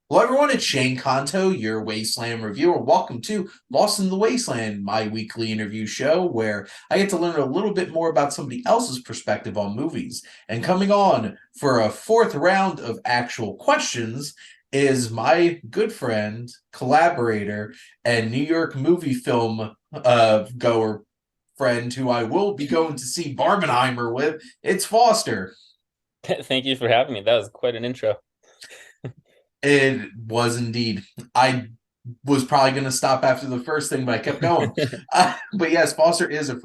Hello, everyone. It's Shane Kanto, your Wasteland Reviewer. Welcome to Lost in the Wasteland, my weekly interview show where I get to learn a little bit more about somebody else's perspective on movies. And coming on for a fourth round of actual questions is my good friend, collaborator, and New York movie film goer friend who I will be going to see Barbenheimer with. It's Foster. Thank you for having me. That was quite an intro. It was indeed. I was probably going to stop after the first thing, but I kept going. But yes, Foster is a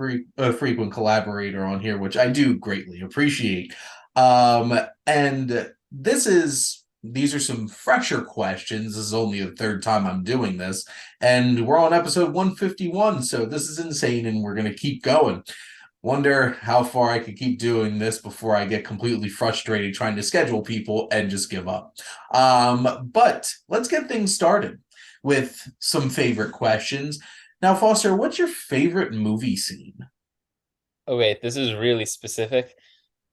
frequent collaborator on here, which I do greatly appreciate. And these are some fresher questions. This is only the third time I'm doing this, and we're on episode 151, so this is insane, and we're going to keep going. Wonder how far I could keep doing this before I get completely frustrated trying to schedule people and just give up. But let's get things started with some favorite questions. Now, Foster, what's your favorite movie scene? Oh wait, this is really specific.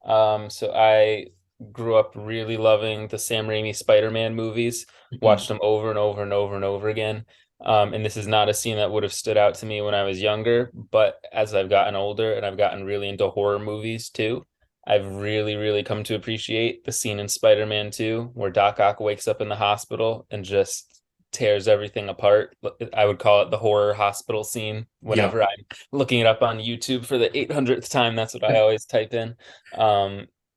So I grew up really loving the Sam Raimi Spider-Man movies, watched them over and over and over and over again. And this is not a scene that would have stood out to me when I was younger, but as I've gotten older and I've gotten really into horror movies too, I've really, really come to appreciate the scene in Spider-Man 2 where Doc Ock wakes up in the hospital and just tears everything apart. I would call it the horror hospital scene Yeah. whenever I'm looking it up on YouTube for the 800th time. That's what I always type in.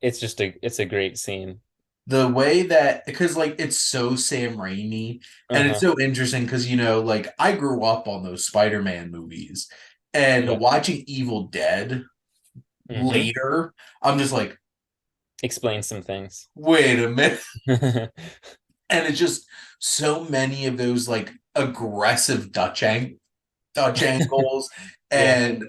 It's a great scene. The way that, because like it's so Sam Raimi, and it's Uh-huh. so interesting because, like I grew up on those Spider-Man movies, and Yeah. watching Evil Dead Hmm. later, I'm just like, Explain some things. wait a minute. And it's just so many of those like aggressive Dutch angles Yeah. and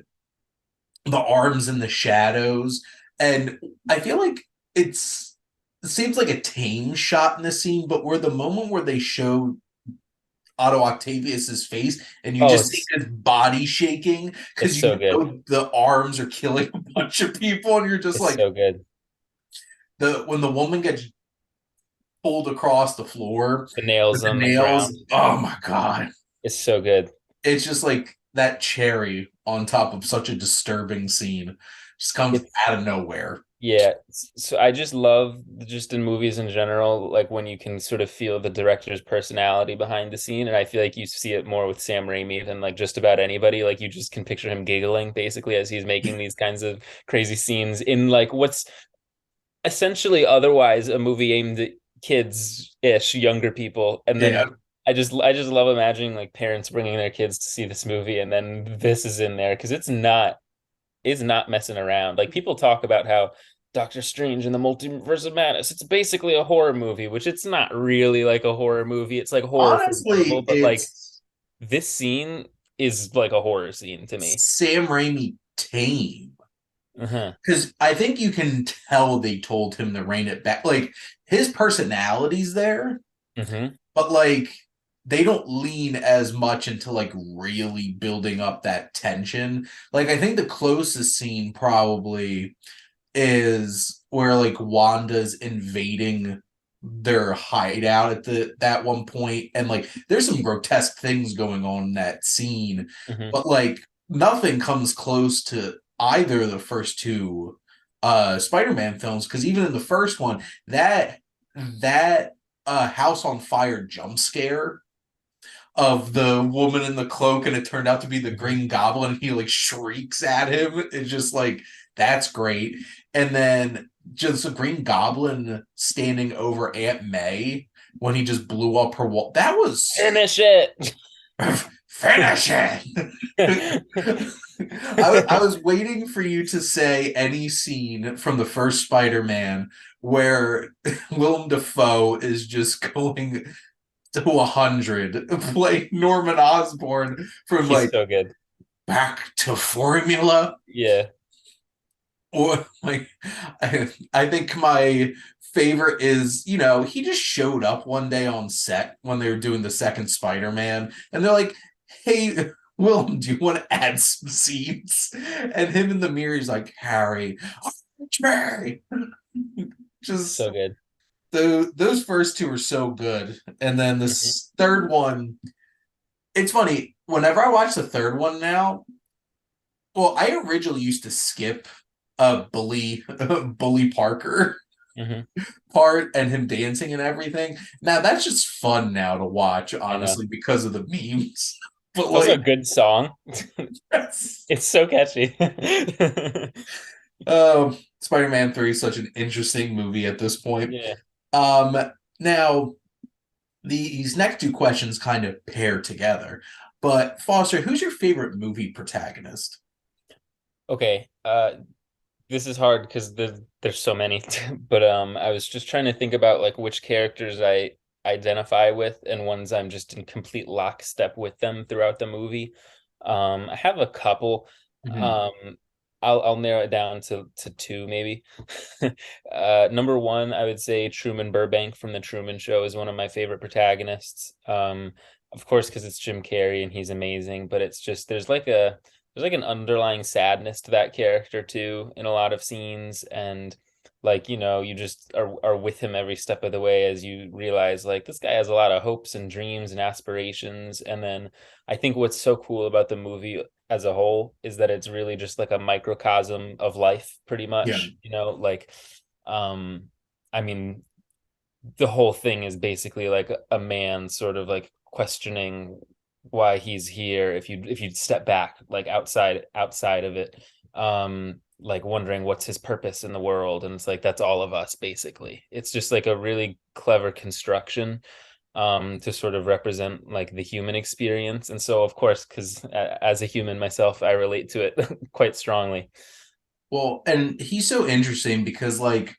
the arms in the shadows. And I feel like it seems like a tame shot in the scene, but where the moment where they show Otto Octavius's face and you Oh, just see his body shaking it's because so good. the arms are killing a bunch of people, and you're just It's like so good. the when the woman gets pulled across the floor The nails with the on the nails. ground. Oh my god. It's so good. It's just like that cherry on top of such a disturbing scene just comes It's out of nowhere. Yeah, so I just love just in movies in general, like when you can sort of feel the director's personality behind the scene, and I feel like you see it more with Sam Raimi than like just about anybody. Like you just can picture him giggling basically as he's making these kinds of crazy scenes in like what's essentially otherwise a movie aimed at kids-ish, younger people, and Yeah. then I just love imagining like parents bringing their kids to see this movie, and then this is in there because it's not messing around. Like people talk about how Doctor Strange and the Multiverse of Madness, it's basically a horror movie, which it's not really like a horror movie. It's like horror forgettable, Honestly, but like it's this scene is like a horror scene to me. Sam Raimi tame. Uh-huh. Because I think you can tell they told him to rein it back. Like his personality's there, Mm-hmm. but like they don't lean as much into like really building up that tension. Like I think the closest scene probably is where like Wanda's invading their hideout at the that one point, and like there's some grotesque things going on in that scene, Mm-hmm. but like nothing comes close to either of the first two Spider-Man films, because even in the first one, that house on fire jump scare of the woman in the cloak and it turned out to be the Mm-hmm. Green Goblin. He like shrieks at him. It's just like that's great. And then just the Green Goblin standing over Aunt May when he just blew up her wall. That was Finish it. finish it. I was waiting for you to say any scene from the first Spider-Man where Willem Dafoe is just going to 100, playing Norman Osborn from He's like so good. back to formula. Yeah. Or like, I think my favorite is, he just showed up one day on set when they were doing the second Spider-Man, and they're like, "Hey, Willem, do you want to add some scenes?" And him in the mirror, he's like, "Harry, Harry." Just So good. those first two are so good, and then Hmm. this third one. It's funny. Whenever I watch the third one now, well, I originally used to skip Bully Bully Parker Hmm. part and him dancing and everything. Now that's just fun now to watch, I know. honestly, because of the memes. But It's also a like, good song. yes. It's so catchy. Spider-Man 3 is such an interesting movie at this point. Yeah. Um, Now these next two questions kind of pair together. But Foster, who's your favorite movie protagonist? Okay. This is hard because there's so many. But I was just trying to think about like which characters I identify with and ones I'm just in complete lockstep with them throughout the movie. I have a couple. Mhm. Um, I'll narrow it down to two maybe. Number one, I would say Truman Burbank from The Truman Show is one of my favorite protagonists. Of course, because it's Jim Carrey and he's amazing, but it's just there's like an underlying sadness to that character too in a lot of scenes, and like you just are with him every step of the way as you realize like this guy has a lot of hopes and dreams and aspirations. And then I think what's so cool about the movie as a whole is that it's really just like a microcosm of life pretty Yeah. much, like um I mean the whole thing is basically like a man sort of like questioning why he's here if you step back like outside of it, like wondering what's his purpose in the world. And it's like that's all of us basically. It's just like a really clever construction to sort of represent like the human experience. And so of course, because as a human myself, I relate to it quite strongly. Well, and he's so interesting because like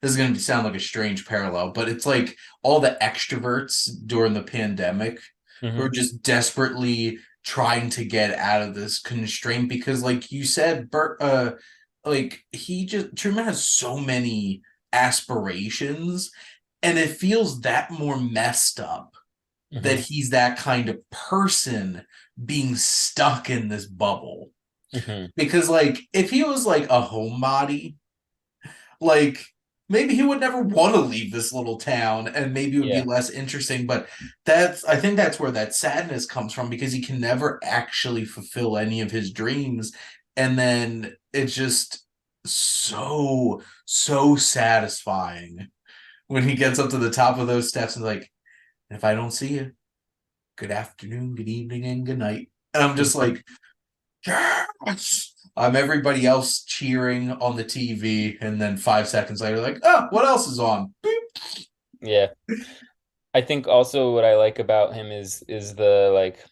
this is going to sound like a strange parallel, but it's like all the extroverts during the pandemic who are Hmm. just desperately trying to get out of this constraint because, like you said, like he just Truman has so many aspirations, and it feels that more messed up that Hmm. he's that kind of person being stuck in this bubble. Hmm. Because, like, if he was like a homebody, like maybe he would never want to leave this little town and maybe it would be Yeah. less interesting, but I think that's where that sadness comes from because he can never actually fulfill any of his dreams, and then it's just so satisfying when he gets up to the top of those steps and like, if I don't see you, good afternoon, good evening, and good night. And I'm just Mhm. like, yes. Everybody else cheering on the TV, and then 5 seconds later, like, oh, what else is on? Yeah. I think also what I like about him is the like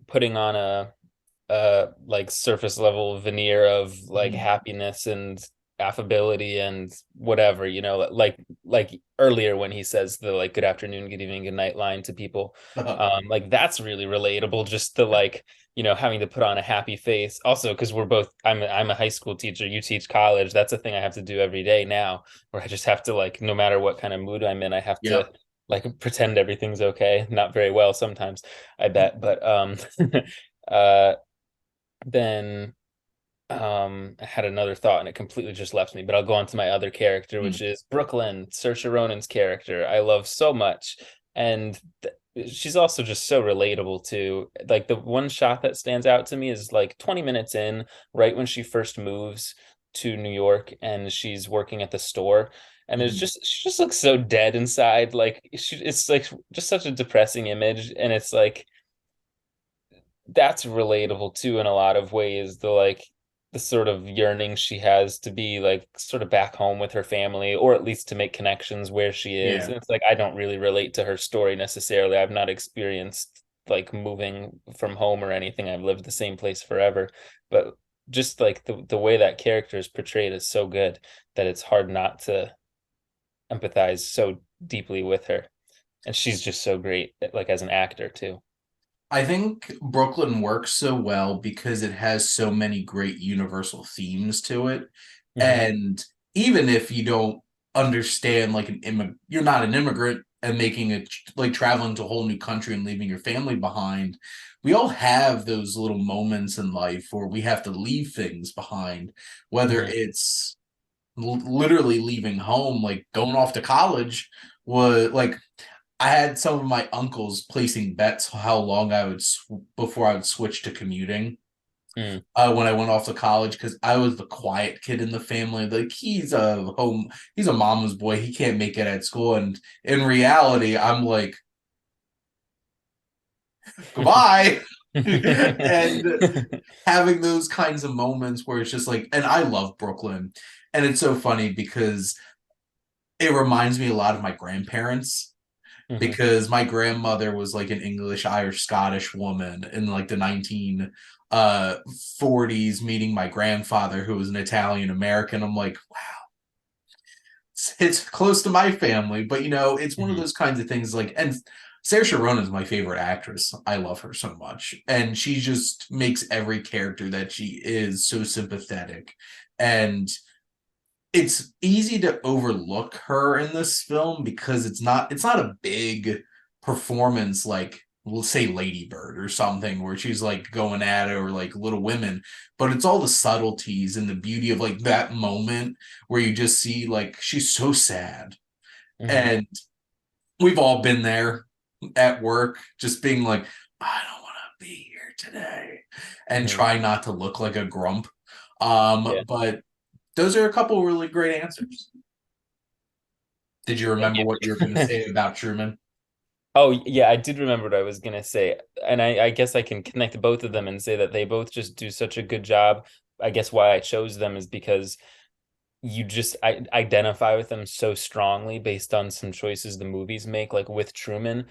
putting on a like surface level veneer of like Mhm. happiness and affability and whatever, like earlier when he says the like good afternoon, good evening, good night line to people. Like that's really relatable, just the like, having to put on a happy face. Also, because I'm a high school teacher, you teach college. That's a thing I have to do every day now, where I just have to like no matter what kind of mood I'm in, I have to Yep. like pretend everything's okay. Not very well sometimes, I bet, but uh then I had another thought and it completely just left me, but I'll go on to my other character, which is Brooklyn, Saoirse Ronan's character. I love so much. And she's also just so relatable too. Like the one shot that stands out to me is like 20 minutes in, right when she first moves to New York and she's working at the store. And she just looks so dead inside. Like it's like just such a depressing image. And it's like, that's relatable too in a lot of ways. The sort of yearning she has to be like sort of back home with her family, or at least to make connections where she is. Yeah. And it's like I don't really relate to her story necessarily. I've not experienced like moving from home or anything. I've lived the same place forever. But just like the way that character is portrayed is so good that it's hard not to empathize so deeply with her. And she's just so great, like as an actor too. I think Brooklyn works so well because it has so many great universal themes to it. Hmm. And even if you don't understand, like you're not an immigrant and making it like traveling to a whole new country and leaving your family behind. We all have those little moments in life where we have to leave things behind, whether Hmm. it's literally leaving home, like going off to college, was like I had some of my uncles placing bets how long I would before I would switch to commuting. Mm. When I went off to college, because I was the quiet kid in the family. Like he's a mama's boy. He can't make it at school, and in reality, I'm like, goodbye. And having those kinds of moments where it's just like, and I love Brooklyn, and it's so funny because it reminds me a lot of my grandparents, Mhm. because my grandmother was like an English, Irish, Scottish woman in like the 19 40s, meeting my grandfather who was an Italian American. I'm like, wow, it's close to my family, but it's one of Mhm. those kinds of things like, and Saoirse Ronan is my favorite actress. I love her so much, and she just makes every character that she is so sympathetic, and it's easy to overlook her in this film because it's not a big performance like, we'll say, Lady Bird or something, where she's like going at it, or like Little Women, but it's all the subtleties and the beauty of like that moment where you just see like she's so sad, Mhm. and we've all been there at work, just being like, I don't want to be here today, and Mhm. try not to look like a grump. Yeah. But those are a couple really great answers. Did you Thank remember what you were going to you. say about Truman? Oh, yeah, I did remember what I was gonna say. And I guess I can connect both of them and say that they both just do such a good job. I guess why I chose them is because I identify with them so strongly based on some choices the movies make. Like with Truman,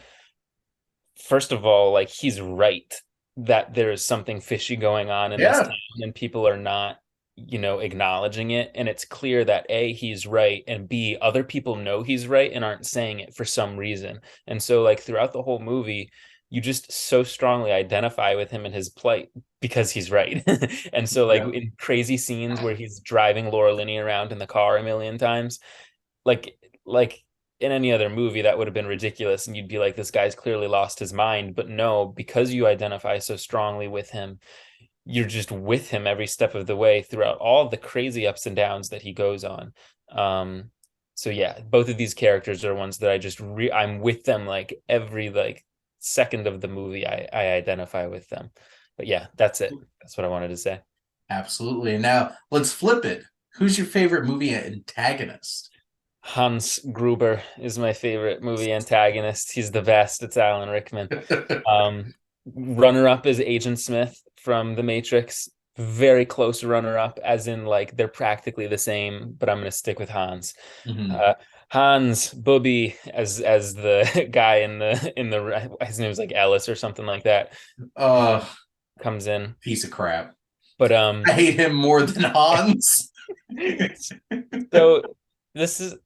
first of all, like he's right that there is something fishy going on in this Yeah. town and people are not, acknowledging it. And it's clear that A, he's right, and B, other people know he's right and aren't saying it for some reason. And so, like, throughout the whole movie, you just so strongly identify with him and his plight because he's right. And so, like, Yeah. in crazy scenes where he's driving Laura Linney around in the car a million times, like in any other movie that would have been ridiculous and you'd be like, this guy's clearly lost his mind. But no, because you identify so strongly with him, you're just with him every step of the way throughout all the crazy ups and downs that he goes on. So yeah, both of these characters are ones that I'm with them like every like second of the movie. I identify with them. But yeah, that's it. That's what I wanted to say. Absolutely. Now let's flip it. Who's your favorite movie antagonist? Hans Gruber is my favorite movie antagonist. He's the best. It's Alan Rickman. Um, Runner up is Agent Smith from The Matrix. Very close runner up, as in like they're practically the same, but I'm gonna stick with Hans. Mhm. Uh, Hans Booby as the guy in the his name is like Ellis or something like that. Uh, Comes in, Piece of crap. but I hate him more than Hans. so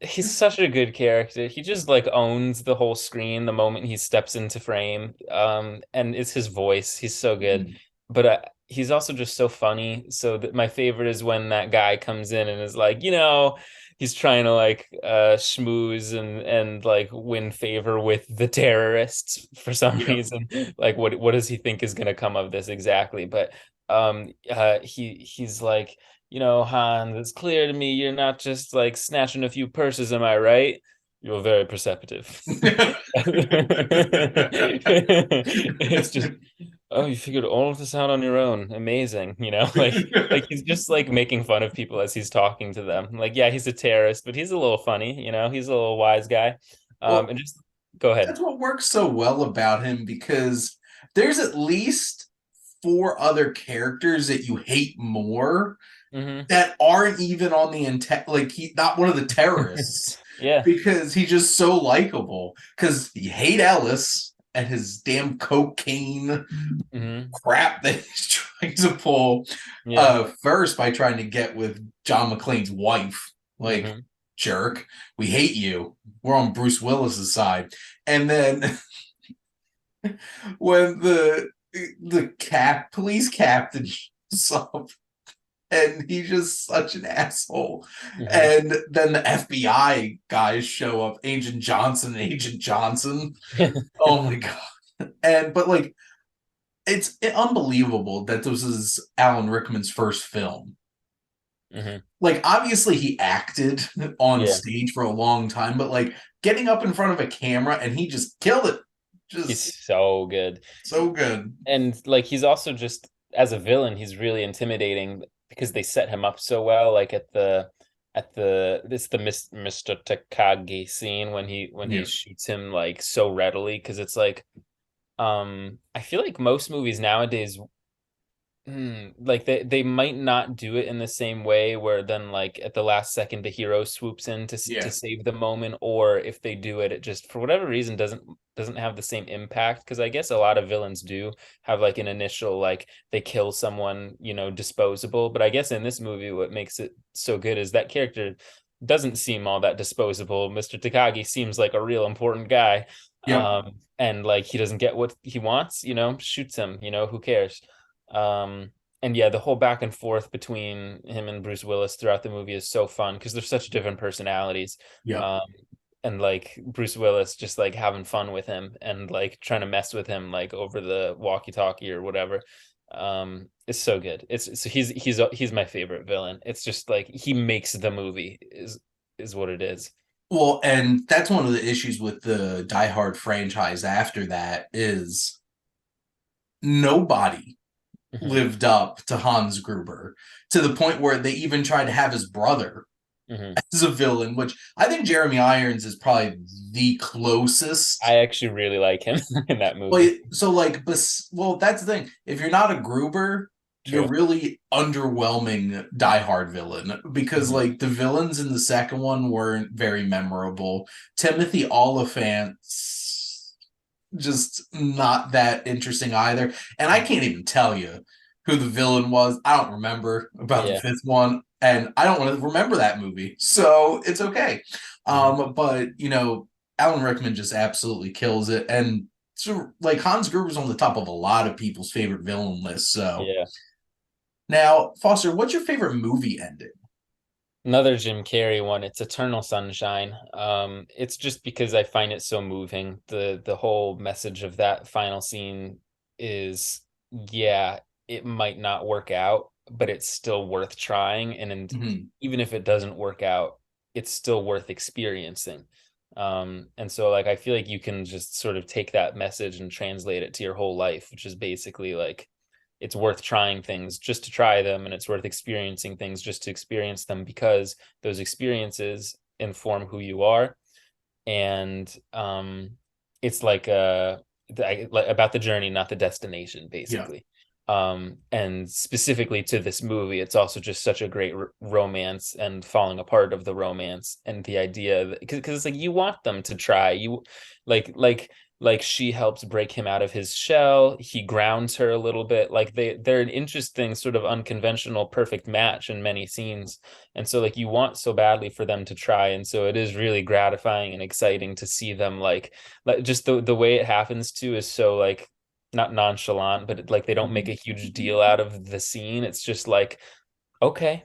he's such a good character. He just like owns the whole screen the moment he steps into frame. And it's his voice. He's so good. But he's also just so funny. So that my favorite is when that guy comes in and is like, he's trying to like schmooze and like win favor with the terrorists for some Yeah. reason. Like what does he think is gonna come of this exactly? But he's like, Hans, it's clear to me you're not just like snatching a few purses, am I right? You're very perceptive. It's just, oh, you figured all of this out on your own. Amazing, like he's just like making fun of people as he's talking to them. Like, yeah, he's a terrorist, but he's a little funny, he's a little wise guy. Well, And just go ahead. that's what works so well about him, because there's at least four other characters that you hate more Hmm. that aren't even on the intent. Like, he's not one of the terrorists, Yeah. because he's just so likable. Because you hate Ellis and his damn cocaine Hmm. crap that he's trying to pull. Yeah. First by trying to get with John McClane's wife, like, Hmm. jerk. We hate you. We're on Bruce Willis's side. And then when the police captain shows up, and he's just such an asshole. Hmm. And then the FBI guys show up, Agent Johnson and Agent Johnson. Oh my god. But like, it's unbelievable that this is Alan Rickman's first film. Hmm. Like, obviously, he acted on Yeah, stage for a long time, but like getting up in front of a camera and he just killed it. he's Just so good. so good. And like he's also just as a villain, he's really intimidating because they set him up so well. Like at the this the Mr. Takagi scene when he Yeah. shoots him like so readily because it's like I feel like most movies nowadays like they might not do it in the same way where then like at the last second the hero swoops in to Yeah. save the moment, or if they do it, it just for whatever reason doesn't have the same impact because I guess a lot of villains do have like an initial like they kill someone, you know, disposable, but I guess in this movie what makes it so good is that character doesn't seem all that disposable. Mr. Takagi seems like a real important guy. Yep. And like he doesn't get what he wants, you know, shoots him, you know, who cares? Um, and yeah, the whole back and forth between him and Bruce Willis throughout the movie is so fun because they're such different personalities. Yep. Um, and like Bruce Willis just like having fun with him and like trying to mess with him like over the walkie-talkie or whatever. It's so good. It's so he's my favorite villain. It's just like he makes the movie is what it is. Well, and that's one of the issues with the Die Hard franchise after that is nobody Hmm. lived up to Hans Gruber to the point where they even tried to have his brother Hmm. as a villain, which I think Jeremy Irons is probably the closest. I actually really like him in that movie. Well, so like, well, that's the thing. If you're not a Gruber, you're True. really underwhelming Die Hard villain because Hmm. like the villains in the second one weren't very memorable. Timothy Olyphant's just not that interesting either. And I can't even tell you who the villain was. I don't remember about the Yeah. fifth one, and I don't want to remember that movie, so it's okay. Hmm. But Alan Rickman just absolutely kills it, and so like Hans Gruber's on the top of a lot of people's favorite villain lists. So Yeah. now, Foster, what's your favorite movie ending? Another Jim Carrey one. It's Eternal Sunshine. It's just because I find it so moving. The whole message of that final scene is, yeah, it might not work out, but it's still worth trying. Mm-hmm. Even if it doesn't work out, it's still worth experiencing. And so like I feel like you can just sort of take that message and translate it to your whole life, which is basically like it's worth trying things just to try them, and it's worth experiencing things just to experience them because those experiences inform who you are. And it's like about the journey, not the destination, Yeah. basically. And specifically to this movie, it's also just such a great romance and falling apart of the romance and the idea that because it's like you want them to try you like like like she helps break him out of his shell, he grounds her a little bit, like they're an interesting sort of unconventional perfect match in many scenes. And so like you want so badly for them to try, and so it is really gratifying and exciting to see them like just the way it happens too is so like not nonchalant, but like they don't make a huge deal out of the scene. It's just like, okay,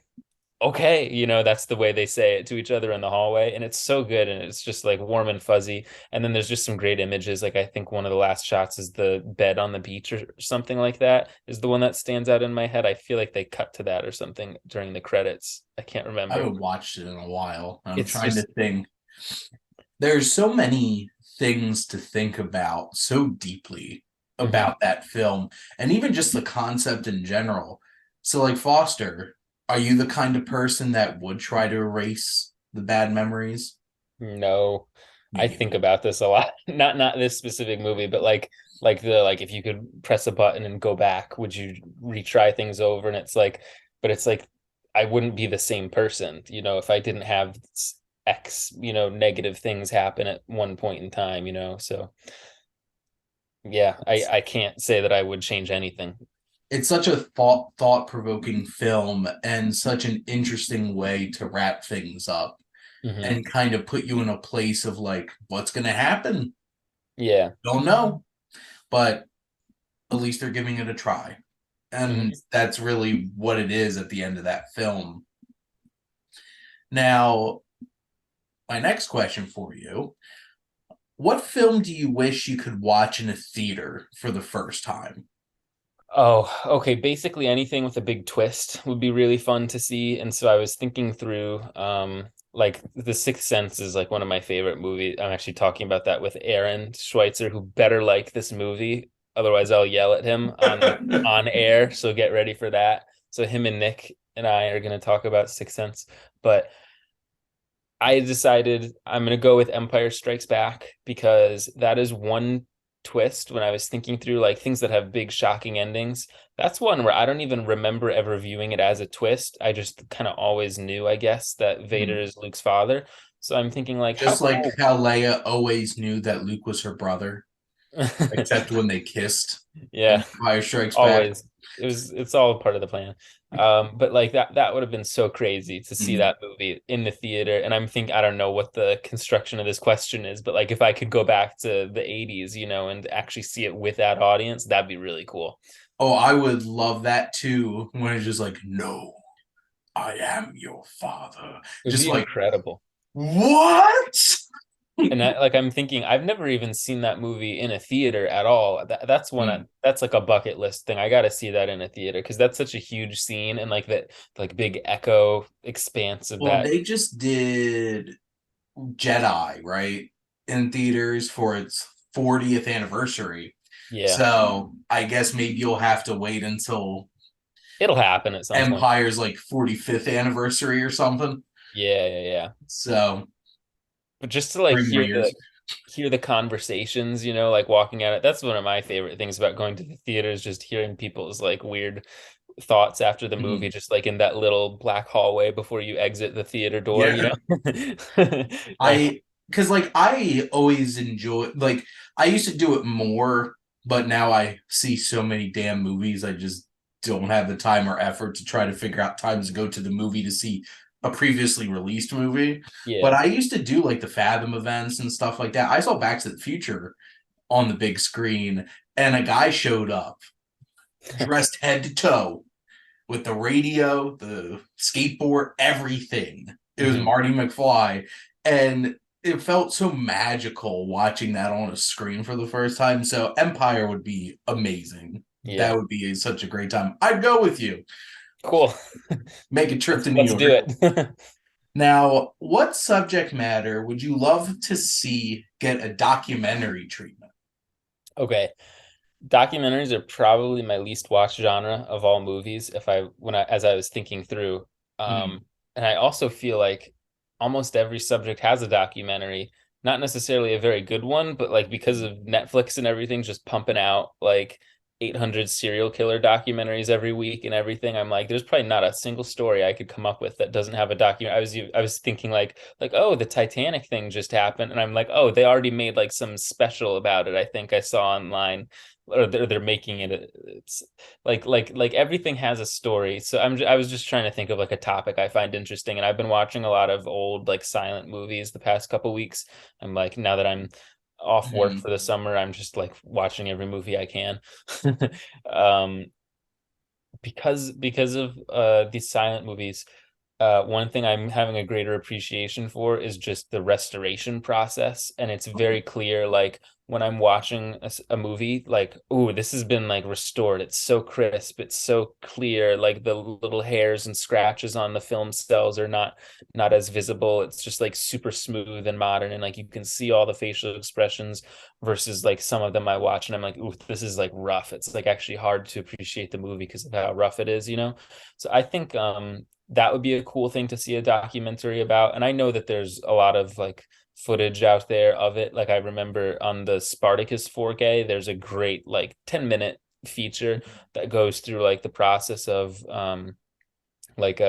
okay, you know, that's the way they say it to each other in the hallway. And it's so good. And it's just like warm and fuzzy. And then there's just some great images. Like I think one of the last shots is the bed on the beach or something like that is the one that stands out in my head. I feel like they cut to that or something during the credits. I can't I remember. haven't watched it in a while. I'm It's trying to just, think. There's so many things to think about so deeply mhm. about that film and even just the concept in general. So, like, Foster, are you the kind of person that would try to erase the bad memories? No, Me I think neither. about this a lot. Not this specific movie, but like if you could press a button and go back, would you retry things over? And it's like, but it's like I wouldn't be the same person, you know, if I didn't have X, you know, negative things happen at one point in time, you know. So yeah, I can't say that I would change anything. It's such a thought provoking film and such an interesting way to wrap things up Hmm. and kind of put you in a place of like, what's going to happen? Yeah. Don't know, but at least they're giving it a try. And Hmm. that's really what it is at the end of that film. Now, my next question for you: what film do you wish you could watch in a theater for the first time? Oh, okay. Basically anything with a big twist would be really fun to see. And so I was thinking through, like The Sixth Sense is like one of my favorite movies. I'm actually talking about that with Aaron Schweitzer, who better like this movie. Otherwise I'll yell at him on air. So get ready for that. So him and Nick and I are going to talk about Sixth Sense. But I decided I'm going to go with Empire Strikes Back because that is one twist when I was thinking through like things that have big shocking endings. That's one where I don't even remember ever viewing it as a twist. I just kind of always knew, I guess, that Vader is Luke's father. So I'm thinking like how Just like cool. how Leia always knew that Luke was her brother, except when they kissed in Yeah. Empire Strikes Back. Always. It's all part of the plan. But like that would have been so crazy to see Mm. that movie in the theater. And I'm thinking, I don't know what the construction of this question is, but like if I could go back to the 80s, and actually see it with that audience, that'd be really cool. Oh, I would love that too. When it's just like, no, I am your father. It would Just be like, incredible. what? And I'm thinking I've never even seen that movie in a theater at all. Mm. That's like a bucket list thing. I got to see that in a theater because that's such a huge scene and like that like big echo expanse of Well, that. they just did Jedi, right? In theaters for its 40th anniversary. Yeah. So I guess maybe you'll have to wait until It'll happen at some point. Empire's like 45th anniversary or something. Yeah, yeah, yeah. So But just to like 3 more years. hear the conversations, like walking out it. That's one of my favorite things about going to the theater is just hearing people's like weird thoughts after the movie, Mhm. just like in that little black hallway before you exit the theater door. Yeah. Like, Because like I always enjoy, like, I used to do it more, but now I see so many damn movies, I just don't have the time or effort to try to figure out times to go to the movie to see a previously released movie. But yeah. I used to do like the Fathom events and stuff like that. I saw Back to the Future on the big screen, and a guy showed up dressed head to toe with the radio, the skateboard, everything. It was Mhm. Marty McFly. And it felt so magical watching that on a screen for the first time. So Empire would be amazing. That Yeah. would be such a great time. I'd go with you. Cool. Make a trip to New Let's do York. it. Now, what subject matter would you love to see get a documentary treatment? Okay. Documentaries are probably my least watched genre of all movies if I when I as I was thinking through. Hmm. And I also feel like almost every subject has a documentary, not necessarily a very good one, but like because of Netflix and everything just pumping out like 800 serial killer documentaries every week and everything, I'm like there's probably not a single story I could come up with that doesn't have a document. I was thinking like oh, the Titanic thing just happened and I'm like oh, they already made like some special about it. I think I saw online or they're making it. It's like everything has a story. So I was just trying to think of like a topic I find interesting, and I've been watching a lot of old like silent movies the past couple weeks. I'm like now that I'm off work Hmm. for the summer, I'm just like watching every movie I can. um because of these silent movies, one thing I'm having a greater appreciation for is just the restoration process. And it's very clear, like when I'm watching a movie, like, ooh, this has been like restored. It's so crisp, it's so clear. Like the little hairs and scratches on the film cells are not as visible. It's just like super smooth and modern, and like you can see all the facial expressions versus like some of them I watch and I'm like, ooh, this is like rough. It's like actually hard to appreciate the movie because of how rough it is. So I think that would be a cool thing to see a documentary about. And I know that there's a lot of like footage out there of it. Like I remember on the Spartacus 4K, there's a great like 10-minute feature that goes through like the process of like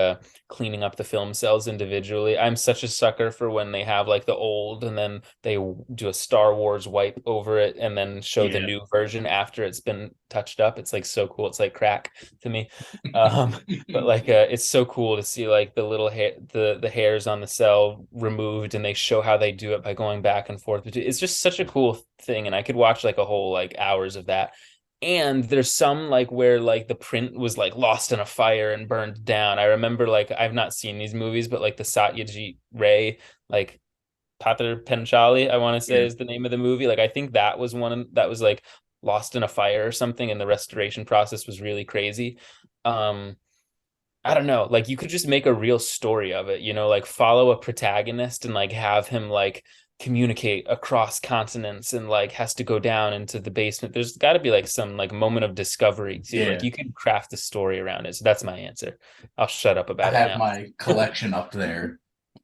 cleaning up the film cells individually. I'm such a sucker for when they have like the old and then they do a Star Wars wipe over it and then show the Yeah. new version after it's been touched up. It's like so cool. It's like crack to me. Um, but like it's so cool to see like the little hair the hairs on the cell removed and they show how they do it by going back and forth. It's just such a cool thing and I could watch like a whole like hours of that. And there's some like where like the print was like lost in a fire and burned down. I remember like I've not seen these movies, but like the Satyajit Ray, like Pather Panchali, I want to say Yeah. is the name of the movie. Like I think that was one that was like lost in a fire or something, and the restoration process was really crazy. I don't know, like you could just make a real story of it, like follow a protagonist and like have him like communicate across continents and like has to go down into the basement. There's got to be like some like moment of discovery too. Like Yeah. you can craft a story around it. So that's my answer. I'll shut up I about it have now. my collection up there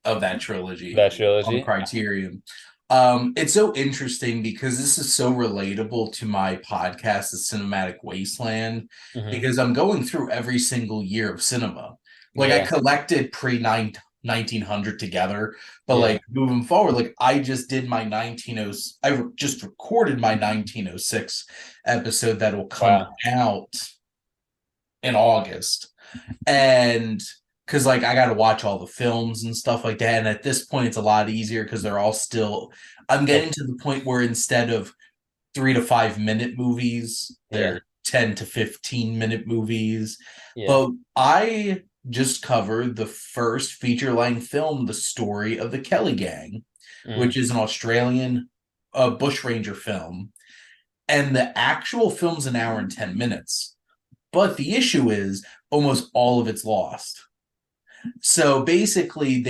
of that trilogy That on trilogy. Criterion. It's so interesting because this is so relatable to my podcast, The Cinematic Wasteland, Hmm. because I'm going through every single year of cinema. Like I Yeah. collected pre 1900 together, but Yeah. like moving forward, like I just did my I just recorded my 1906 episode that will come Wow. out in August. And because like I got to watch all the films and stuff like that. And at this point, it's a lot easier because they're all still. I'm getting Like, to the point where instead of 3 to 5 minute movies, yeah. they're 10 to 15 minute movies. Yeah. But I just covered the first feature length film, The Story of the Kelly Gang, Mm. which is an Australian bushranger film. And the actual film's an hour and 10 minutes. But the issue is almost all of it's lost. So basically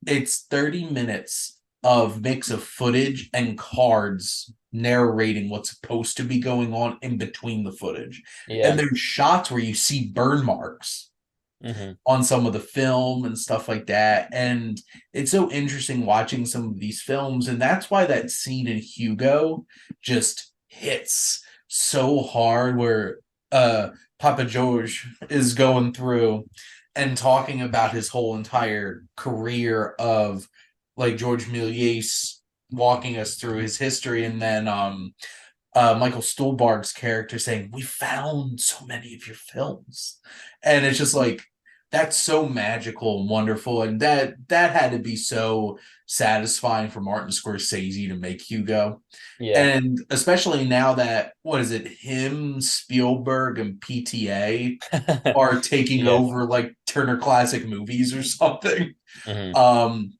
it's 30 minutes of mix of footage and cards narrating what's supposed to be going on in between the footage. And Yeah. there's shots where you see burn marks Hmm. on some of the film and stuff like that. And it's so interesting watching some of these films. And that's why that scene in Hugo just hits so hard where Papa George is going through and talking about his whole entire career of like George Méliès walking us through his history and then Michael Stuhlbarg's character saying, "We found so many of your films," and it's just like that's so magical and wonderful, and that had to be so satisfying for Martin Scorsese to make Hugo, Yeah. and especially now that what is it, him, Spielberg, and PTA are taking Yeah. over like Turner Classic Movies or something. Hmm. Um,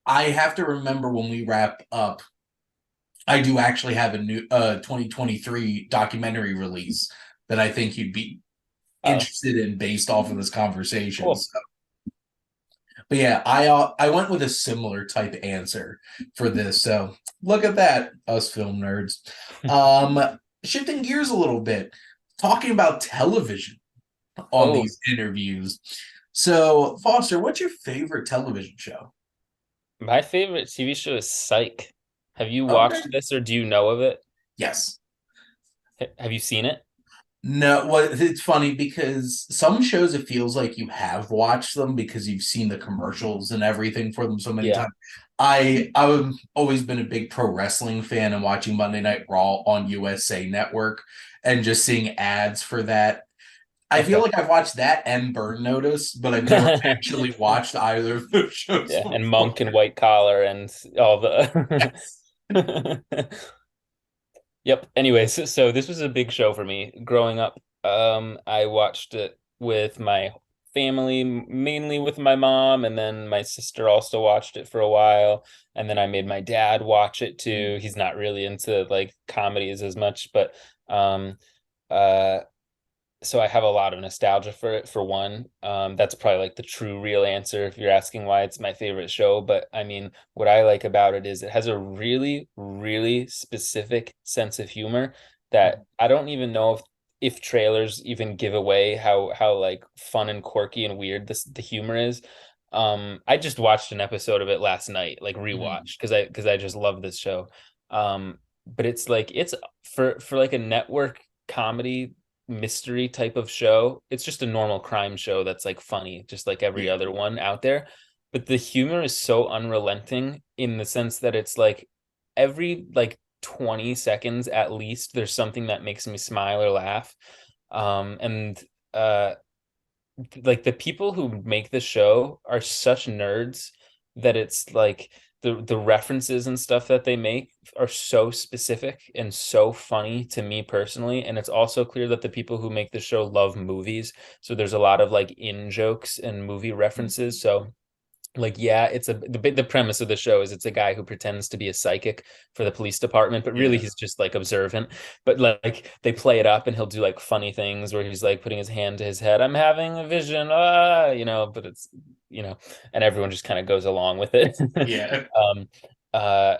I have to remember when we wrap up I do actually have a new 2023 documentary release that I think you'd be Oh, interested in based off of this conversation. cool. So, but yeah, I went with a similar type answer for this. So look at that, us film nerds. Shifting gears a little bit, talking about television on Oh, these interviews. So Foster, what's your favorite television show? my favorite TV show is Psych. Have you Okay. watched this or do you know of it? Yes. Have you seen it? No, well, it's funny because some shows it feels like you have watched them because you've seen the commercials and everything for them so many Yeah. times. I've always been a big pro wrestling fan and watching Monday Night Raw on USA Network and just seeing ads for that. I feel Okay. like I've watched that and Burn Notice, but I've never actually watched either of those shows Yeah, and before. Monk and White Collar and all the Yep. Anyways, so this was a big show for me growing up. I watched it with my family, mainly with my mom, and then my sister also watched it for a while. And then I made my dad watch it too. He's not really into like comedies as much, but um uh so I have a lot of nostalgia for it for one. That's probably like the true real answer if you're asking why it's my favorite show. But I mean, what I like about it is it has a really, really specific sense of humor that I don't even know if trailers even give away how like fun and quirky and weird the humor is. I just watched an episode of it last night, like rewatched because I just love this show. But it's like it's for like a network comedy mystery type of show. It's just a normal crime show that's like funny, just like every Yeah. other one out there. But the humor is so unrelenting in the sense that it's like every like 20 seconds at least, there's something that makes me smile or laugh. And uh like the people who make the show are such nerds that it's like the references and stuff that they make are so specific and so funny to me personally, and it's also clear that the people who make the show love movies, so there's a lot of like in jokes and movie references. So like, yeah, it's the premise of the show is it's a guy who pretends to be a psychic for the police department, but really Yeah. he's just like observant. But like they play it up and he'll do like funny things where he's like putting his hand to his head, I'm having a vision, but it's, you know, and everyone just kind of goes along with it. Yeah. um uh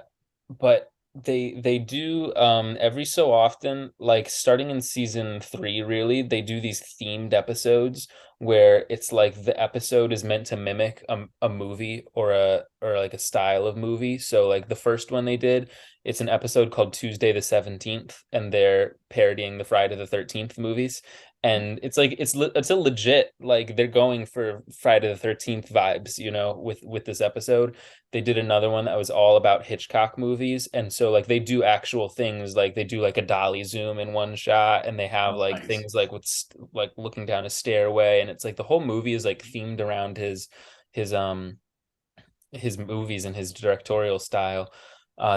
but they do every so often, like starting in season 3, really, they do these themed episodes where it's like the episode is meant to mimic a movie or like a style of movie. So like the first one they did, it's an episode called Tuesday the 17th, and they're parodying the Friday the 13th movies. And it's like it's a legit, like they're going for Friday the 13th vibes, with this episode. They did another one that was all about Hitchcock movies. And so like they do actual things, like they do like a dolly zoom in one shot, and they have Oh, like nice. things like with like looking down a stairway, and it's like the whole movie is like themed around his his movies and his directorial style.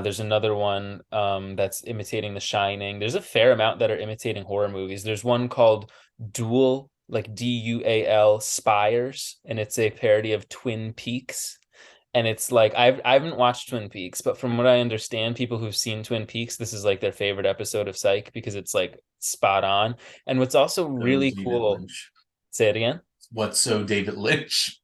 There's another one that's imitating The Shining. There's a fair amount that are imitating horror movies. There's one called Dual, like Dual Spires, and it's a parody of Twin Peaks. And it's like I haven't watched Twin Peaks, but from what I understand, people who've seen Twin Peaks, this is like their favorite episode of Psych because it's like spot on. And what's also So really David cool, Lynch. say it again. What's so David Lynch?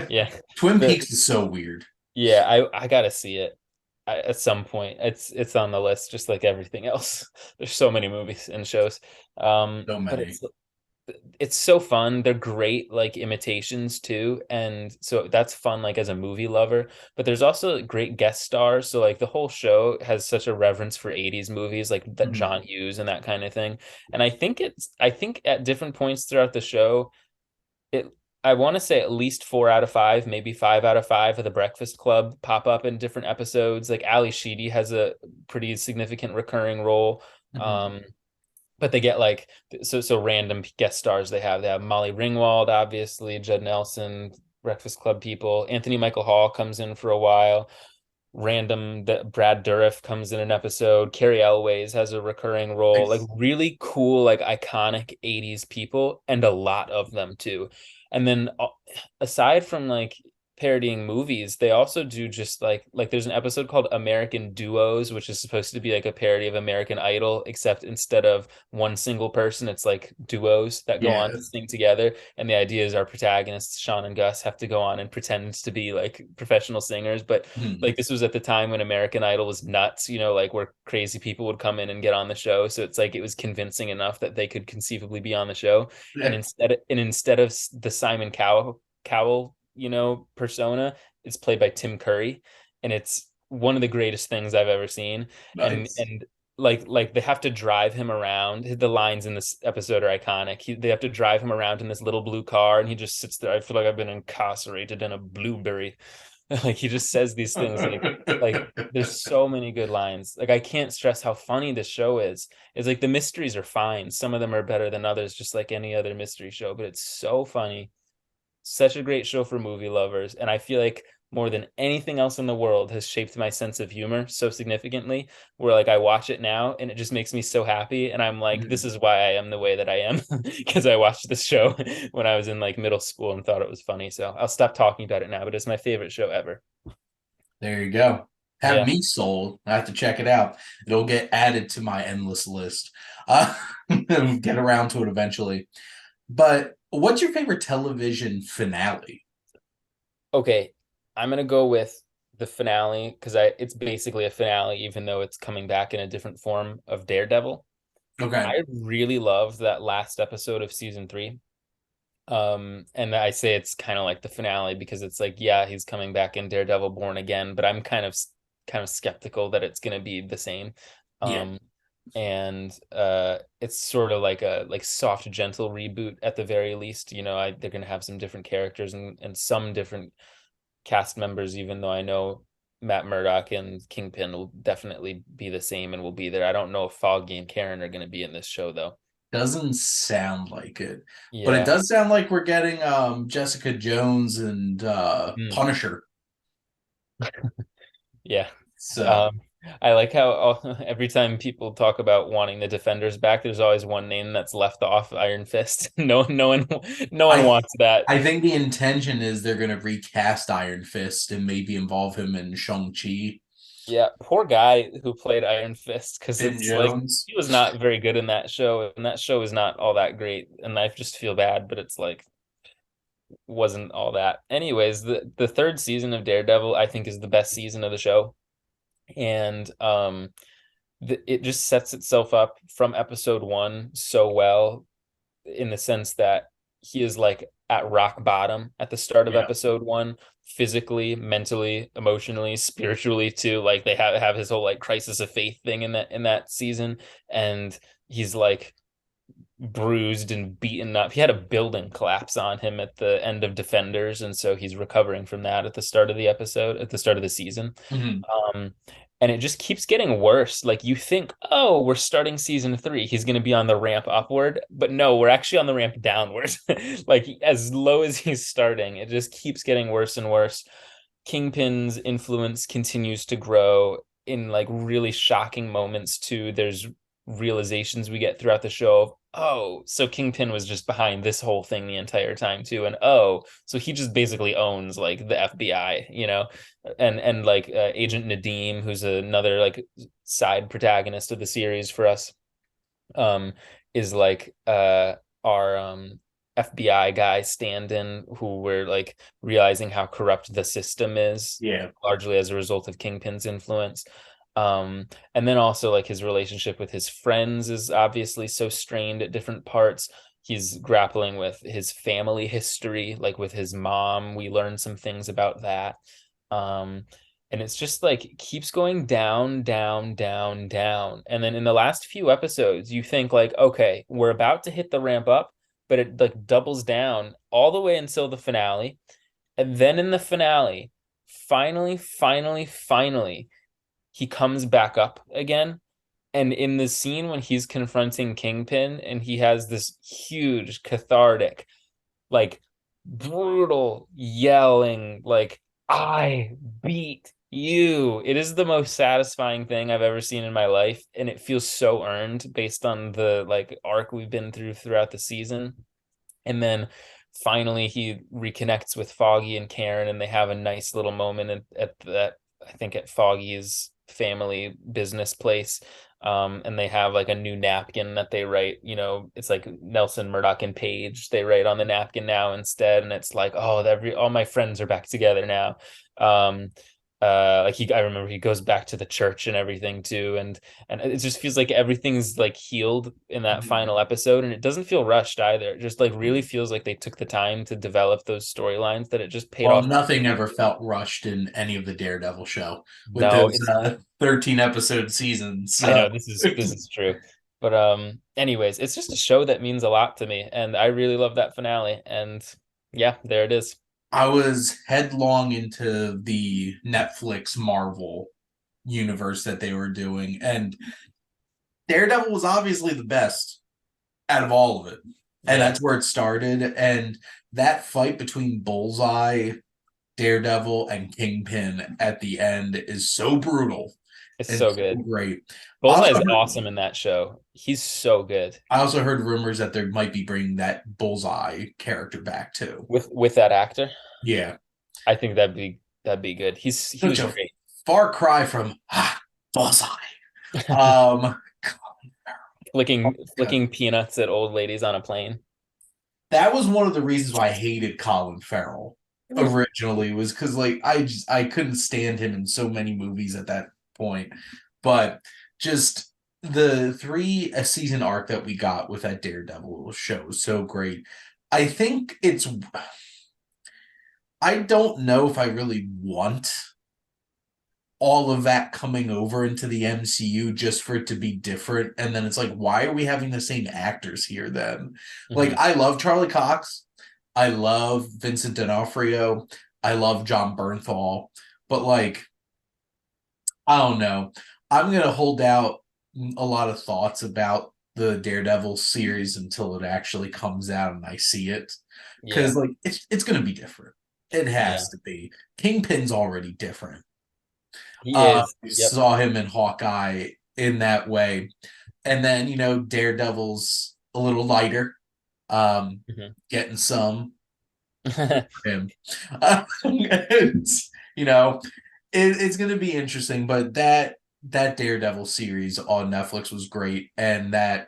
Yeah. Twin The Peaks is so weird. Yeah, I gotta see it at some point. It's on the list, just like everything else. There's so many movies and shows. So But many. it's so fun. They're great like imitations too, and so that's fun like as a movie lover. But there's also great guest stars. So like the whole show has such a reverence for 80s movies, like that Mhm. John Hughes and that kind of thing. And I think at different points throughout the show it I want to say at least 4 out of 5, maybe 5 out of 5 of the Breakfast Club pop up in different episodes. Like Ali Sheedy has a pretty significant recurring role. Mhm. Um, but they get like so random guest stars they have Molly Ringwald, obviously, Judd Nelson, Breakfast Club people. Anthony Michael Hall comes in for a while. Random that Brad Dourif comes in an episode. Carrie Elways has a recurring role. Like Nice. really cool, like iconic 80s people, and a lot of them too. And then aside from like parodying movies, they also do just like there's an episode called American Duos, which is supposed to be like a parody of American Idol, except instead of one single person, it's like duos that go on Yeah. to sing together. And the idea is our protagonists, Sean and Gus, have to go on and pretend to be like professional singers. But Mhm. like this was at the time when American Idol was nuts, like where crazy people would come in and get on the show. So it's like it was convincing enough that they could conceivably be on the show. And Yeah. instead of the Simon Cowell, persona, it's played by Tim Curry, and it's one of the greatest things I've ever seen. And Nice. and like they have to drive him around. The lines in this episode are iconic. They have to drive him around in this little blue car, and he just sits there. I feel like I've been incarcerated in a blueberry. Like he just says these things like there's so many good lines. Like I can't stress how funny this show is. It's like the mysteries are fine. Some of them are better than others, just like any other mystery show, but it's so funny. Such a great show for movie lovers. And I feel like more than anything else in the world has shaped my sense of humor so significantly, where like I watch it now and it just makes me so happy. And I'm like, this Mhm. is why I am the way that I am because I watched this show when I was in like middle school and thought it was funny. So I'll stop talking about it now, but it's my favorite show ever. There you go. Have Yeah. me sold. I have to check it out. It'll get added to my endless list. Get around to it eventually. But what's your favorite television finale? Okay. I'm gonna go with the finale because I it's basically a finale, even though it's coming back in a different form of Daredevil. Okay. I really loved that last episode of season 3. And I say it's kind of like the finale because it's like, yeah, he's coming back in Daredevil Born Again, but I'm kind of skeptical that it's gonna be the same. Yeah. Um, and it's sort of like a like soft, gentle reboot at the very least. They're gonna have some different characters and some different cast members, even though I know Matt Murdock and Kingpin will definitely be the same and will be there. I don't know if Foggy and Karen are gonna be in this show though. Doesn't sound like it. But it Yeah. does sound like we're getting Jessica Jones and Mm. Punisher. Yeah. So Um, I like how every time people talk about wanting the Defenders back, there's always one name that's left off: Iron Fist. No one I wants that. I think the intention is they're gonna recast Iron Fist and maybe involve him in Shang-Chi. Yeah, poor guy who played Iron Fist, because Finn it's like Jones. he was not very good in that show, and that show is not all that great, and I just feel bad, but it's like wasn't all that. Anyways, the third season of Daredevil, I think, is the best season of the show, and it just sets itself up from episode one so well, in the sense that he is like at rock bottom at the start of Yeah. episode one, physically, mentally, emotionally, spiritually too. Like they have his whole like crisis of faith thing in that season, and he's like bruised and beaten up. He had a building collapse on him at the end of Defenders, and so he's recovering from that at the start of the episode, at the start of the season. Mhm. Um, and it just keeps getting worse. Like you think, oh, we're starting season three, he's going to be on the ramp upward, but no, we're actually on the ramp downward. Like as low as he's starting, it just keeps getting worse and worse. Kingpin's influence continues to grow in like really shocking moments too. There's realizations we get throughout the show of, oh, so Kingpin was just behind this whole thing the entire time too, and oh, so he just basically owns like the FBI, and like Agent Nadeem, who's another like side protagonist of the series for us, um, is like our FBI guy stand-in, who we're like realizing how corrupt the system is, Yeah. largely as a result of Kingpin's influence. And then also like his relationship with his friends is obviously so strained at different parts. He's grappling with his family history, like with his mom. We learn some things about that. Um, and it's just like keeps going down, down, down, down. And then in the last few episodes, you think like, okay, we're about to hit the ramp up, but it like doubles down all the way until the finale. And then in the finale, finally, he comes back up again. And in the scene when he's confronting Kingpin and he has this huge cathartic, like brutal yelling, like, I beat you. It is the most satisfying thing I've ever seen in my life. And it feels so earned based on the like arc we've been through throughout the season. And then finally he reconnects with Foggy and Karen, and they have a nice little moment at that, I think, at Foggy's family business place. And they have like a new napkin that they write, it's like Nelson, Murdoch, and Page. They write on the napkin now instead, and it's like, oh, all my friends are back together now. Um, I remember he goes back to the church and everything too, and it just feels like everything's like healed in that Mhm. final episode, and it doesn't feel rushed either. It just like really feels like they took the time to develop those storylines, that it just paid Well, off. nothing ever felt rushed in any of the Daredevil show with No, those it's 13 episode seasons. I know this is true. But anyways, it's just a show that means a lot to me, and I really love that finale. And yeah, there it is. I was headlong into the Netflix Marvel universe that they were doing, and Daredevil was obviously the best out of all of it. And Yeah, that's where it started. And that fight between Bullseye, Daredevil, and Kingpin at the end is so brutal it's and so so good. great. I Bullseye also is heard, awesome in that show. He's so good I also heard rumors that they might be bringing that Bullseye character back too. with that actor. Yeah, I think that'd be good. He such was a great. far cry from Bullseye. Um, Flicking peanuts at old ladies on a plane. that was one of the reasons why I hated Colin Farrell originally, was because like I couldn't stand him in so many movies at that point. But just the three a season arc that we got with that Daredevil show was so great. I think it's I don't know if I really want all of that coming over into the MCU just for it to be different. And then it's like, why are we having the same actors here then? Like, Mhm. I love Charlie Cox. I love Vincent D'Onofrio. I love John Bernthal. But, like, I don't know. I'm going to hold out a lot of thoughts about the Daredevil series until it actually comes out and I see it. Yeah, Because, like, it's going to be different. It yeah. has to be. Kingpin's already different. He is. Yep. Saw him in Hawkeye in that way. And then, Daredevil's a little lighter, Mhm. getting some for him. It's, you know, it's going to be interesting, but that Daredevil series on Netflix was great, and that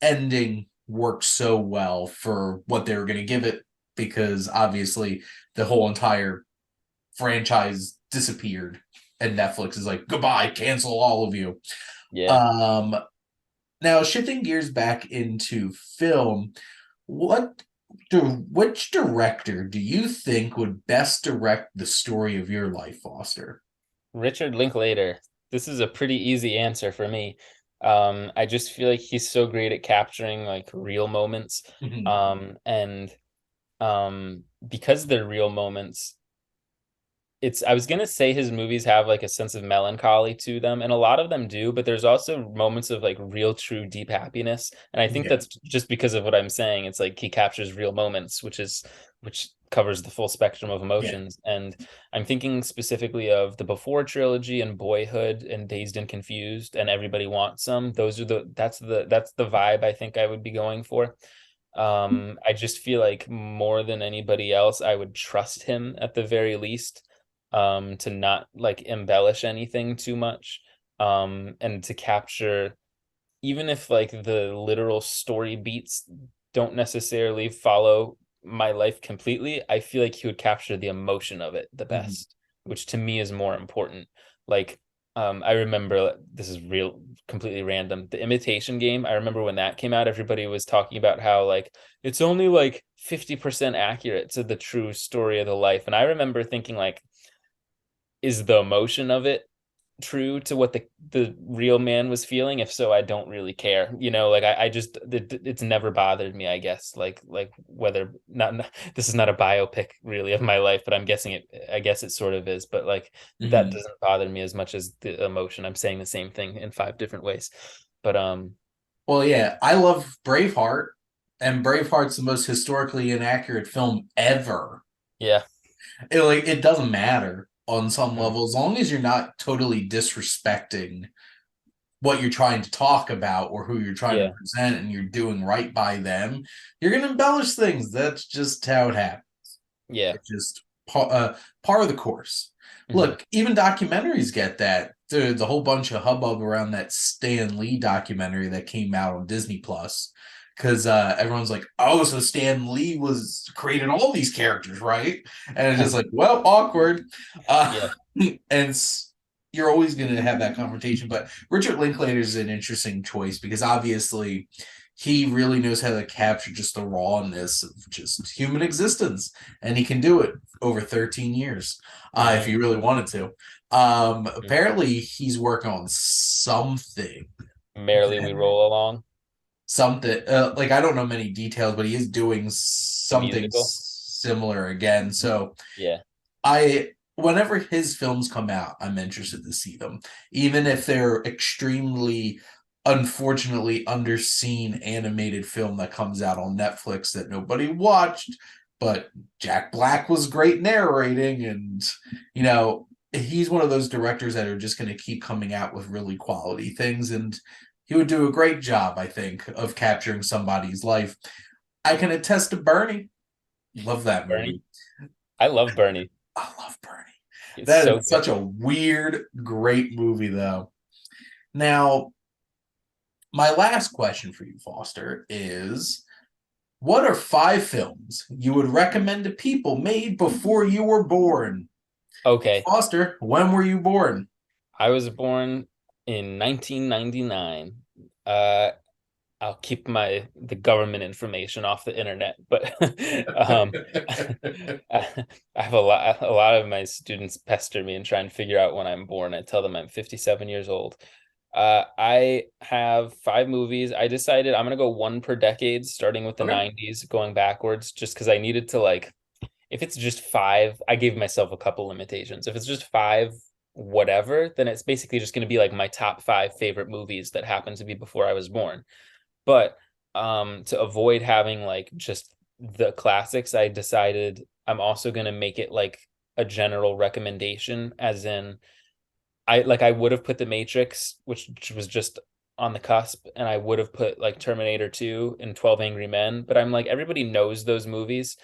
ending worked so well for what they were going to give it because obviously the whole entire franchise disappeared, and Netflix is like, goodbye, cancel all of you. Yeah. Um, Now shifting gears back into film, what which director do you think would best direct the story of your life, Foster? Richard Linklater. This is a pretty easy answer for me. I just feel like he's so great at capturing like real moments. Mhm. And because they're real moments, I was gonna say his movies have like a sense of melancholy to them, and a lot of them do, but there's also moments of like real, true, deep happiness. And I think Yeah. that's just because of what I'm saying. It's like he captures real moments, which covers the full spectrum of Yeah. emotions. And I'm thinking specifically of the Before trilogy and Boyhood and Dazed and Confused and Everybody Wants Some. Those are that's the vibe I think I would be going for. I just feel like more than anybody else, I would trust him at the very least, to not like embellish anything too much, and to capture, even if like the literal story beats don't necessarily follow my life completely, I feel like he would capture the emotion of it the Mhm. best, which to me is more important. Like, I remember, this is real, completely random. The Imitation Game, I remember when that came out, everybody was talking about how like it's only like 50% accurate to the true story of the life. And I remember thinking like, is the emotion of it true to what the real man was feeling? If so, I don't really care. Like I just it's never bothered me, I guess. Like whether not this is not a biopic really of my life, but I guess it sort of is. But like that Mhm. doesn't bother me as much as the emotion. I'm saying the same thing in five different ways. But Well, yeah, I love Braveheart, and Braveheart's the most historically inaccurate film ever. yeah. It doesn't matter on some Mhm. level as long as you're not totally disrespecting what you're trying to talk about or who you're trying to Yeah. present, and you're doing right by them. You're going to embellish things. That's just how it happens. Yeah. It's just part of the course. Hmm. Look, even documentaries get that. The whole bunch of hubbub around that Stan Lee documentary that came out on Disney Plus, because everyone's like, "Oh, so Stan Lee was created all these characters, right?" And it's just like, "Well, awkward." Uh, Yeah. and you're always going to have that confrontation. But Richard Linklater is an interesting choice because obviously he really knows how to capture just the rawness of just human existence, and he can do it over 13 years if Hmm. he really wanted to. Apparently, he's working on something. Merrily We Roll Along, Something like I don't know many details, but he is doing the something musical. similar again. So Yeah. whenever his films come out, I'm interested to see them, even if they're extremely, unfortunately, underseen animated film that comes out on Netflix that nobody watched. But Jack Black was great narrating, and you know he's one of those directors that are just going to keep coming out with really quality things, and he would do a great job, I think, of capturing somebody's life. I can attest to Bernie. Love that Bernie. movie. I love Bernie. I love Bernie. It's That so is good. such a weird, great movie, though. Now, my last question for you, Foster, is what are 5 films you would recommend to people made before you were born? Okay. Foster, when were you born? I was born in 1999. Uh, I'll keep the government information off the internet, but I have a lot of my students pester me and try and figure out when I'm born. I tell them I'm 57 years old. I have 5 movies. I decided I'm gonna go one per decade, starting with the Okay. 90s, going backwards, just because I needed to like, if it's just 5, I gave myself a couple limitations. If it's just 5, whatever, then it's basically just going to be like my top 5 favorite movies that happened to be before I was born. But to avoid having like just the classics, I decided I'm also going to make it like a general recommendation, as in I would have put The Matrix, which was just on the cusp, and I would have put like Terminator 2 and 12 Angry Men, but I'm like everybody knows those movies.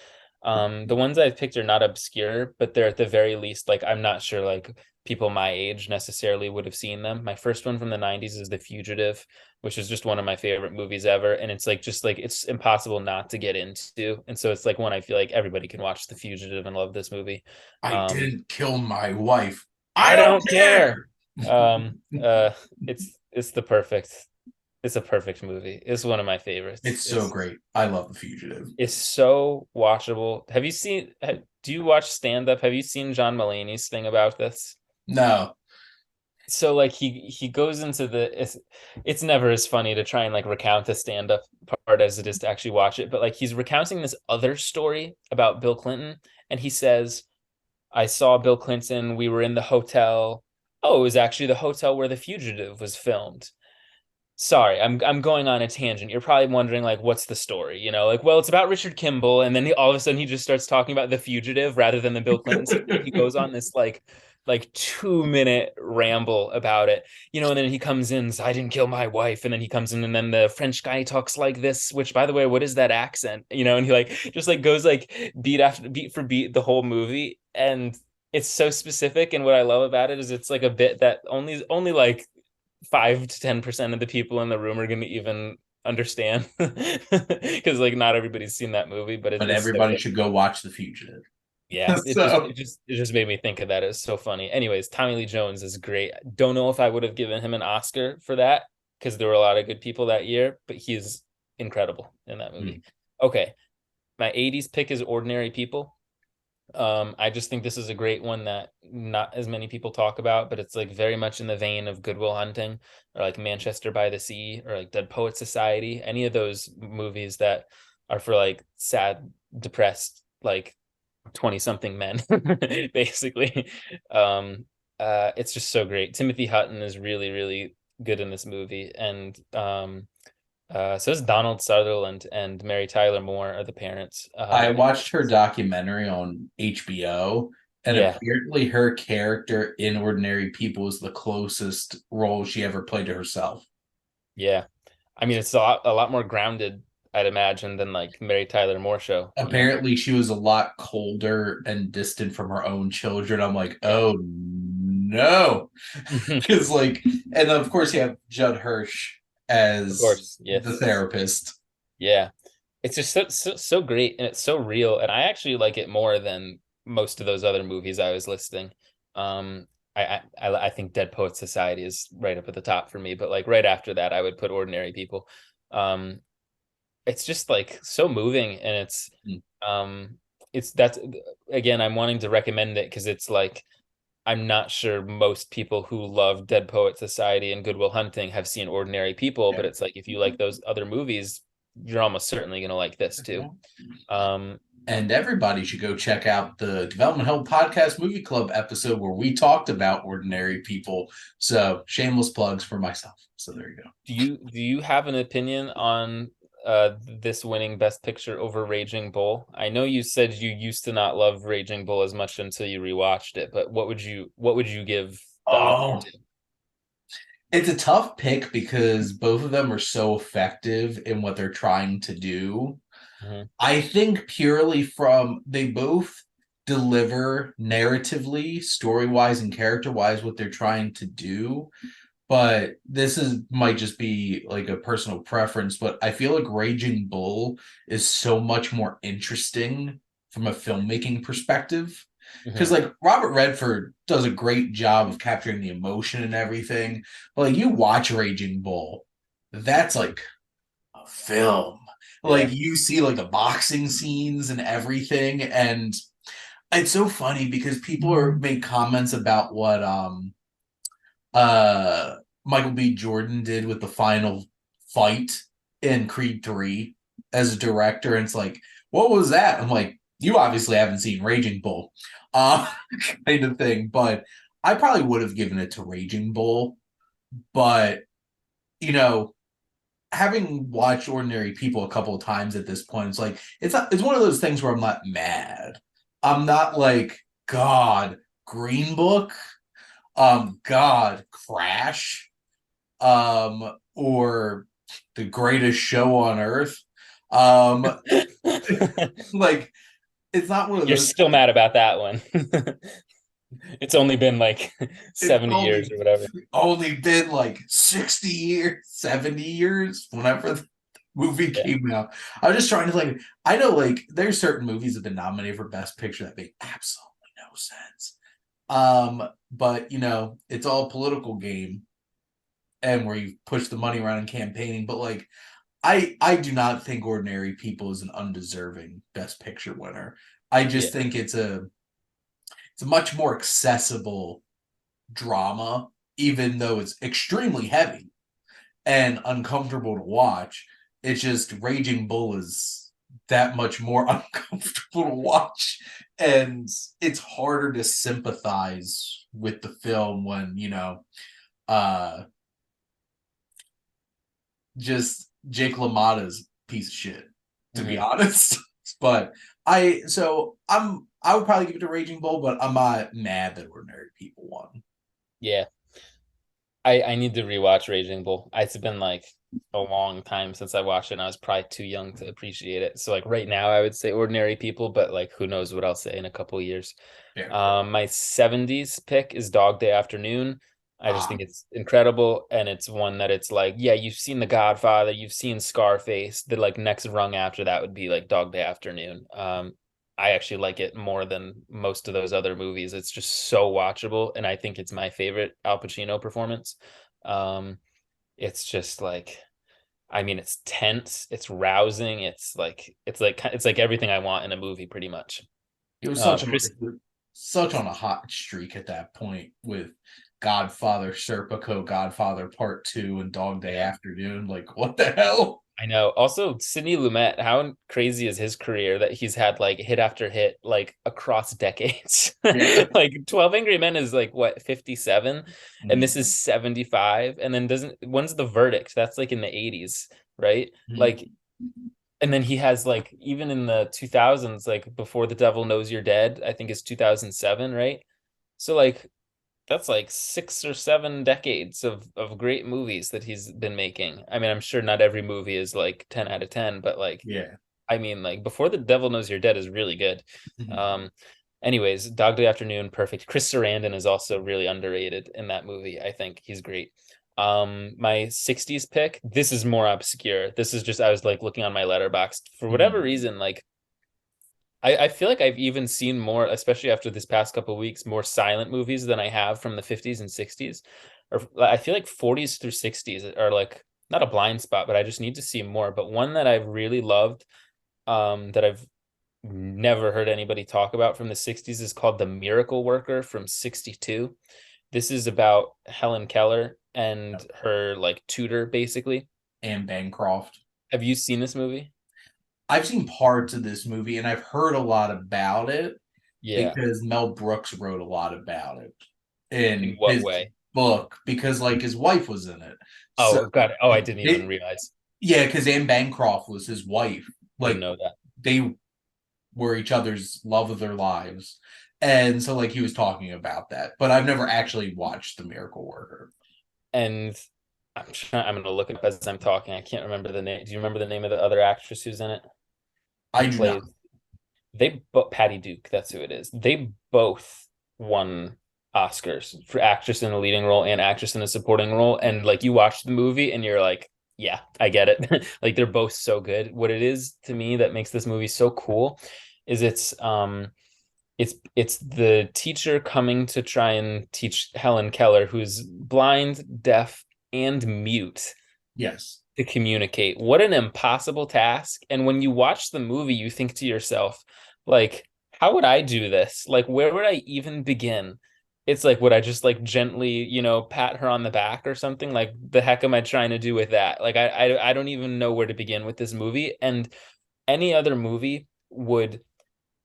The ones I've picked are not obscure, but they're at the very least like I'm not sure like people my age necessarily would have seen them. My first one from the 90s is The Fugitive, which is just one of my favorite movies ever, and it's like just like it's impossible not to get into. And so it's like one I feel like everybody can watch The Fugitive and love this movie. I Um, didn't kill my wife. I I don't don't care. care. Um, uh, it's the perfect. It's a perfect movie. It's one of my favorites. It's so great. I love The Fugitive. It's so watchable. Have you seen? Do you watch stand up? Have you seen John Mulaney's thing about this? No. So like he goes into it's never as funny to try and like recount the stand up part as it is to actually watch it. But like he's recounting this other story about Bill Clinton, and he says, "I saw Bill Clinton. We were in the hotel. Oh, it was actually the hotel where The Fugitive was filmed." Sorry, I'm going on a tangent. You're probably wondering like what's the story, you know? Like, well, it's about Richard Kimball, and then all of a sudden he just starts talking about The Fugitive rather than the Bill Clinton scene, and he goes on this like 2 minute ramble about it, you know, and then he comes in, I didn't kill my wife, and then he comes in, and then the French guy talks like this, which by the way, what is that accent? You know, and he like just like goes like beat after beat for beat the whole movie, and it's so specific. And what I love about it is it's like a bit that only like 5 to 10% of the people in the room are going to even understand because like not everybody's seen that movie, but But it's so everybody good. should go watch The Fugitive. Yeah, So it just made me think of that. It's so funny. Anyways, Tommy Lee Jones is great. Don't know if I would have given him an Oscar for that because there were a lot of good people that year, but he's incredible in that movie. Okay, my 80s pick is Ordinary People. I just think this is a great one that not as many people talk about, but it's like very much in the vein of Good Will Hunting or like Manchester by the Sea or like Dead Poet Society, any of those movies that are for like sad, depressed, like 20 something men, basically. Um, it's just so great. Timothy Hutton is really, really good in this movie. And so is Donald Sutherland and Mary Tyler Moore are the parents. I watched her documentary on HBO, and Yeah, apparently her character in Ordinary People is the closest role she ever played to herself. yeah. I mean, it's a lot more grounded, I'd imagine, than like Mary Tyler Moore show, you know? Apparently, she was a lot colder and distant from her own children. I'm like, Yeah. oh no. Because, like, and of course, you have Judd Hirsch Of as course. the Yes. therapist. Yeah. It's just so great and it's so real. And I actually like it more than most of those other movies I was listing. Um, I think Dead Poet Society is right up at the top for me, but like right after that, I would put Ordinary People. Um, it's just like so moving and um it's that's again I'm wanting to recommend it because it's like I'm not sure most people who love Dead Poet Society and Good Will Hunting have seen Ordinary People, but Yeah. it's like if you like those other movies, you're almost certainly going to like this too. um And everybody should go check out the Development Hell Podcast Movie Club episode where we talked about Ordinary People. So, shameless plugs for myself. So, there you go. do you have an opinion on this winning Best Picture over Raging Bull? I know you said you used to not love Raging Bull as much until you rewatched it, but what would you give the Oscar Oh, it's a tough pick because both of them are so effective in what they're trying to do. to? I think purely from they both deliver narratively, story wise, and character wise what they're trying to do. But this is might just be like a personal preference, but I feel like Raging Bull is so much more interesting from a filmmaking perspective. Because Hmm. like Robert Redford does a great job of capturing the emotion and everything. But like you watch Raging Bull, that's like a film. Like Yeah. you see like the boxing scenes and everything, and it's so funny because people are make comments about what uh Michael B. Jordan did with the final fight in Creed 3 as a director, and it's like, what was that? I'm like, you obviously haven't seen Raging Bull, uh, kind of thing. But I probably would have given it to Raging Bull, but you know, having watched Ordinary People a couple of times at this point, it's like it's one of those things where I'm not mad. I'm not like God, Green Book. God, Crash, or The Greatest Show on Earth. Um, like it's not one of You're those still kind of. mad about that one. It's only been like It's 70 years or whatever. only been like 60 years, 70 years, whenever the movie Yeah. came out. I was just trying to like, I know like there's certain movies that have been nominated for Best Picture that make absolutely no sense. But it's all a political game and where you push the money around in campaigning. But like I do not think Ordinary People is an undeserving Best Picture winner. I Yeah. just think it's a much more accessible drama, even though it's extremely heavy and uncomfortable to watch. It's just Raging Bull is that much more uncomfortable to watch. And it's harder to sympathize with the film when, uh just Jake LaMotta's piece of shit, to be Hmm. honest. But I would probably give it to Raging Bull, but I'm not mad that Ordinary People won. Yeah. I need to rewatch Raging Bull. It's been like a long time since I watched it, and I was probably too young to appreciate it. So like right now I would say Ordinary People, but like who knows what I'll say in a couple of years. Yeah, fair. My 70s pick is Dog Day Afternoon. I just Ah, think it's incredible, and it's one that it's like, yeah, you've seen The Godfather, you've seen Scarface. The like next rung after that would be like Dog Day Afternoon. I actually like it more than most of those other movies. It's just so watchable, and I think it's my favorite Al Pacino performance. Um, it's just like, I mean, it's tense, it's rousing, it's like everything I want in a movie, pretty much. he was Chris, such on a hot streak at that point with Godfather, Serpico, Godfather Part Two, and Dog Day yeah, Afternoon. Like, what the hell? I know. Also, Sidney Lumet, how crazy is his career that he's had like hit after hit like across decades? Yeah. Like 12 Angry Men is like what, 57? And this Mm-hmm. is 75. And then doesn't when's The Verdict? That's like in the 80s, right? Like, and then he has like even in the 2000s, like Before the Devil Knows You're Dead, I think is 2007, right? So like that's like 6 or 7 decades of great movies that he's been making. I mean, I'm sure not every movie is like 10 out of 10, but like, Yeah. I mean, like Before the Devil Knows You're Dead is really good. Mm-hmm. Um, anyways, Dog Day Afternoon, perfect. Chris Sarandon is also really underrated in that movie. I think he's great. My 60s pick, this is more obscure. This is just I was like looking on my letterbox for whatever Mm-hmm. reason, like I feel like I've even seen more, especially after this past couple of weeks, more silent movies than I have from the 50s and 60s. Or I feel like 40s through 60s are like not a blind spot, but I just need to see more. But one that I've really loved, that I've never heard anybody talk about from the 60s is called The Miracle Worker from 62. This is about Helen Keller and her like tutor, basically. And Bancroft. Have you seen this movie? I've seen parts of this movie and I've heard a lot about it Yeah. because Mel Brooks wrote a lot about it In in what his way? book because like his wife was in it. So Oh, got it. Oh, I didn't even it, realize. yeah, because Anne Bancroft was his wife. Didn't Like know that. they were each other's love of their lives. And so like he was talking about that. But I've never actually watched The Miracle Worker. And I'm gonna look it up as I'm talking. I can't remember the name. Do you remember the name of the other actress who's in it? Who I do not. plays they both Patty Duke, that's who it is. They both won Oscars for actress in a leading role and actress in a supporting role. And like you watch the movie and you're like, yeah, I get it. Like they're both so good. What it is to me that makes this movie so cool is it's the teacher coming to try and teach Helen Keller, who's blind, deaf, and mute, Yes. to communicate. What an impossible task. And when you watch the movie, you think to yourself, like, how would I do this? Like, where would I even begin? It's like, would I just like gently, pat her on the back or something? Like, the heck am I trying to do with that? Like, I don't even know where to begin with this movie. And any other movie would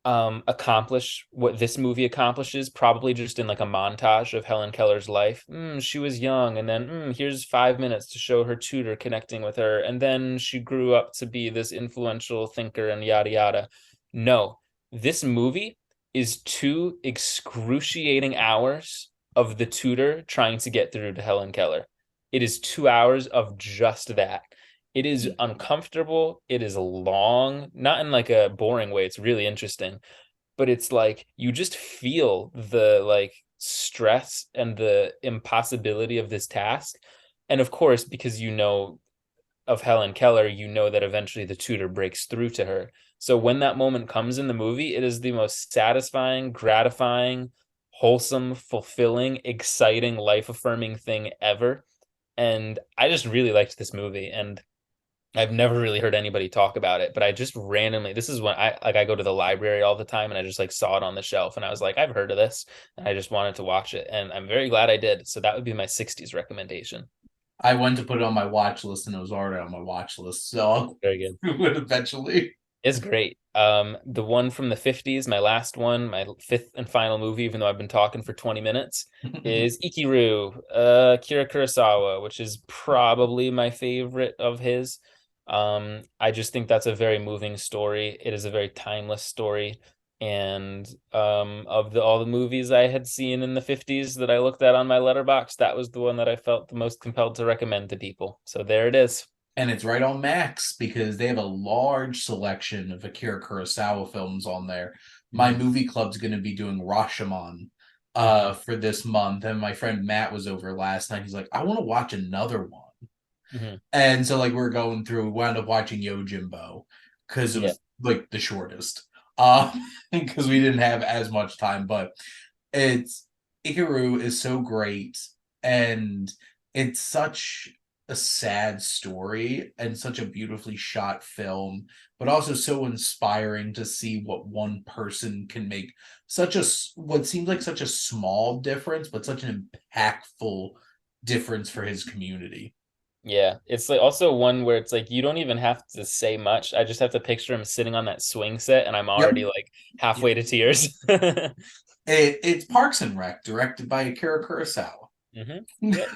accomplish what this movie accomplishes, probably just in like a montage of Helen Keller's life. She was young, and then here's 5 minutes to show her tutor connecting with her, and then she grew up to be this influential thinker and yada yada. No, this movie is 2 excruciating hours of the tutor trying to get through to Helen Keller. It is 2 hours of just that. It is uncomfortable. It is long, not in like a boring way. It's really interesting, but it's like you just feel the like stress and the impossibility of this task. And of course, because you know of Helen Keller, you know that eventually the tutor breaks through to her. So when that moment comes in the movie, it is the most satisfying, gratifying, wholesome, fulfilling, exciting, life affirming thing ever. And I just really liked this movie. And I've never really heard anybody talk about it, but I just randomly, this is when I go to the library all the time and I just like saw it on the shelf and I was like, I've heard of this and I just wanted to watch it. And I'm very glad I did. So that would be my 60s recommendation. I went to put it on my watch list and it was already on my watch list, so I'll Very good. do it eventually. It's great. The one from the 50s, my last one, my fifth and final movie, even though I've been talking for 20 minutes, is Ikiru, Kira Kurosawa, which is probably my favorite of his. I just think that's a very moving story. It is a very timeless story. And of all the movies I had seen in the 50s that I looked at on my letterbox, that was the one that I felt the most compelled to recommend to people. So there it is. And it's right on Max because they have a large selection of Akira Kurosawa films on there. My Mhm. movie club's going to be doing Rashomon Mhm. for this month, and my friend Matt was over last night. He's like, I want to watch another one. Mhm. And so like we're going through, we wound up watching Yojimbo because it Yeah. was like the shortest. Because we didn't have as much time, but it's Ikaru is so great, and it's such a sad story and such a beautifully shot film, but also so inspiring to see what one person can make such a what seems like such a small difference, but such an impactful difference for his community. Yeah, it's like also one where it's like you don't even have to say much. I just have to picture him sitting on that swing set, and I'm Yep. already like halfway to tears. It's Parks and Rec, directed by Akira Kurosawa. Yep,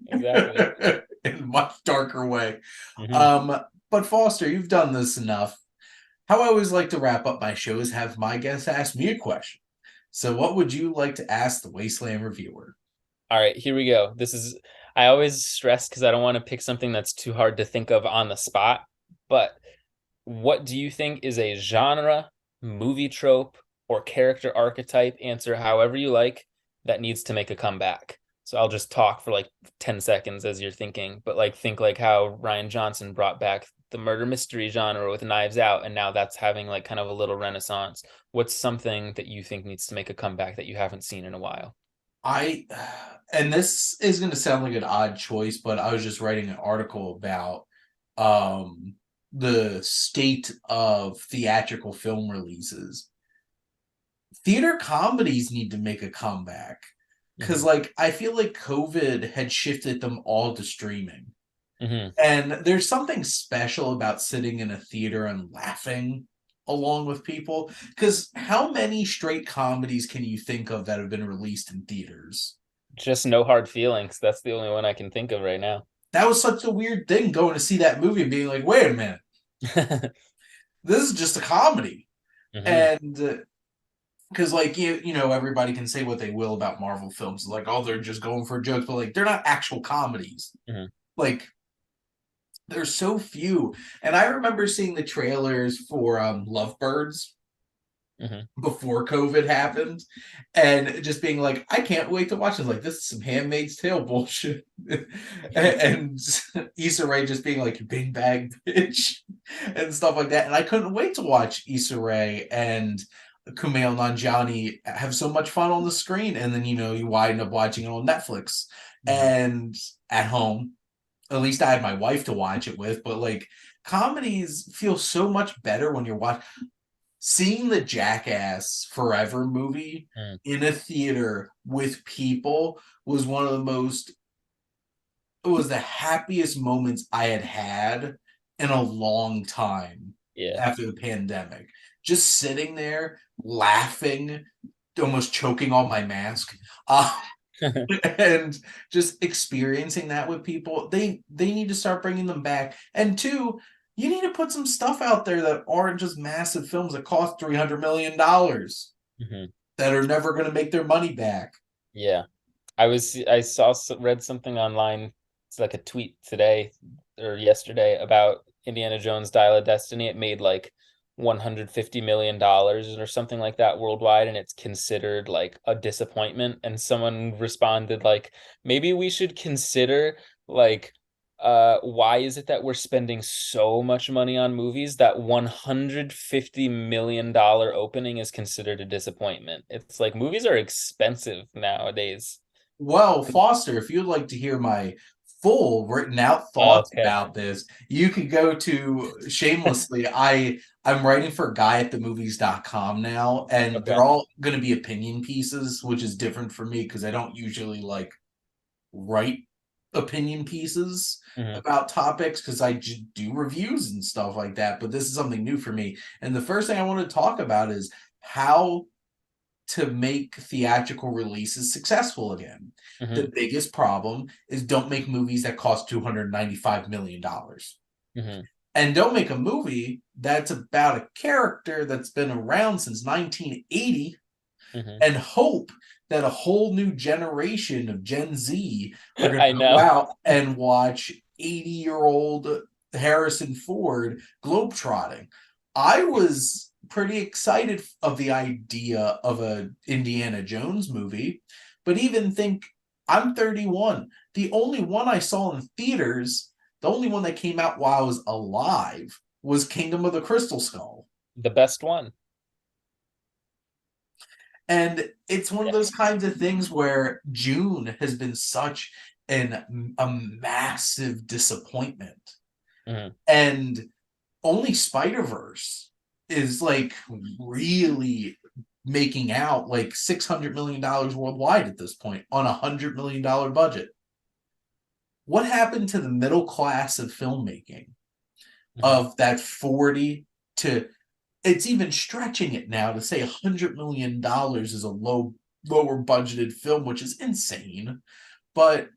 exactly. In a much darker way. hmm Um, but Foster, you've done this enough. How I always like to wrap up my shows, have my guests ask me a question. So, what would you like to ask the Wasteland Reviewer? All right, here we go. This is I always stress because I don't want to pick something that's too hard to think of on the spot. But what do you think is a genre, movie trope, or character archetype? Answer however you like that needs to make a comeback. So I'll just talk for like 10 seconds as you're thinking, but like think like how Ryan Johnson brought back the murder mystery genre with Knives Out, and now that's having like kind of a little renaissance. What's something that you think needs to make a comeback that you haven't seen in a while? I, and this is going to sound like an odd choice, but I was just writing an article about um, the state of theatrical film releases. Theater comedies need to make a comeback because, hmm like, I feel like COVID had shifted them all to streaming. hmm And there's something special about sitting in a theater and laughing along with people. Because how many straight comedies can you think of that have been released in theaters? Just no hard feelings. That's the only one I can think of right now. That was such a weird thing going to see that movie and being like, wait a minute, this is just a comedy. hmm And because like you know everybody can say what they will about Marvel films, like oh they're just going for jokes, but like they're not actual comedies. hmm Like there's so few, and I remember seeing the trailers for Lovebirds hmm before COVID happened, and just being like, I can't wait to watch this. Like this is some Handmaid's Tale bullshit, and Issa Rae just being like big bag bitch and stuff like that. And I couldn't wait to watch Issa Rae and Kumail Nanjiani have so much fun on the screen, and then you know you wind up watching it on Netflix hmm and at home. At least I had my wife to watch it with, but like comedies feel so much better when you're watching. Seeing the Jackass Forever movie in a theater with people was one of the most, it was the happiest moments I had had in a long time Yeah. after the pandemic. Just sitting there laughing, almost choking on my mask. And just experiencing that with people, they need to start bringing them back. And two, you need to put some stuff out there that aren't just massive films that cost $300 million hmm that are never going to make their money back. Yeah. read something online. It's like a tweet today or yesterday about Indiana Jones Dial of Destiny. It made like $150 million or something like that worldwide, and it's considered like a disappointment. And someone responded like, maybe we should consider like why is it that we're spending so much money on movies that $150 million opening is considered a disappointment? It's like movies are expensive nowadays. Well, Foster, if you'd like to hear my full written out Oh, thoughts okay. about this, you could go to shamelessly. I'm writing for guyatthemovies.com now, and Okay. they're all going to be opinion pieces, which is different for me because I don't usually like write opinion pieces Hmm. about topics because I just do reviews and stuff like that. But this is something new for me. And the first thing I want to talk about is how to make theatrical releases successful again. Hmm. The biggest problem is don't make movies that cost $295 million. Hmm. And don't make a movie that's about a character that's been around since 1980 Hmm. and hope that a whole new generation of Gen Z are going I to go know. out and watch 80-year-old Harrison Ford globetrotting. I was pretty excited of the idea of a Indiana Jones movie, but even think I'm 31. The only one I saw in theaters, the only one that came out while I was alive was Kingdom of the Crystal Skull. The best one. And it's one of Yeah. those kinds of things where June has been such a massive disappointment. Hmm. And only Spider-Verse is like really making out like $600 million worldwide at this point on $100 million budget. What happened to the middle class of filmmaking Hmm. of that 40 to it's even stretching it now to say $100 million is a lower budgeted film, which is insane. But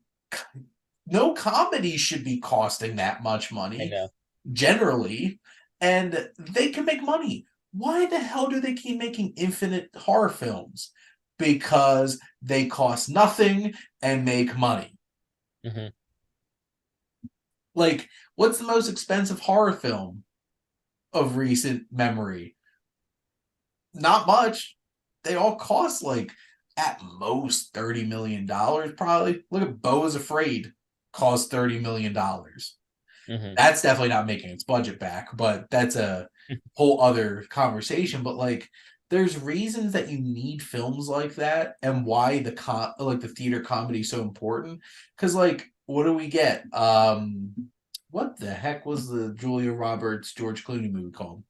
no comedy should be costing that much I money know. generally, and they can make money. Why the hell do they keep making infinite horror films? Because they cost nothing and make money. Hmm. Like, what's the most expensive horror film of recent memory? Not much. They all cost like at most $30 million, probably. Look at Beau is Afraid, cost $30 million. Hmm. That's definitely not making its budget back, but that's a whole other conversation. But like, there's reasons that you need films like that, and why the theater comedy is so important. Because like, what do we get? What the heck was the Julia Roberts George Clooney movie called?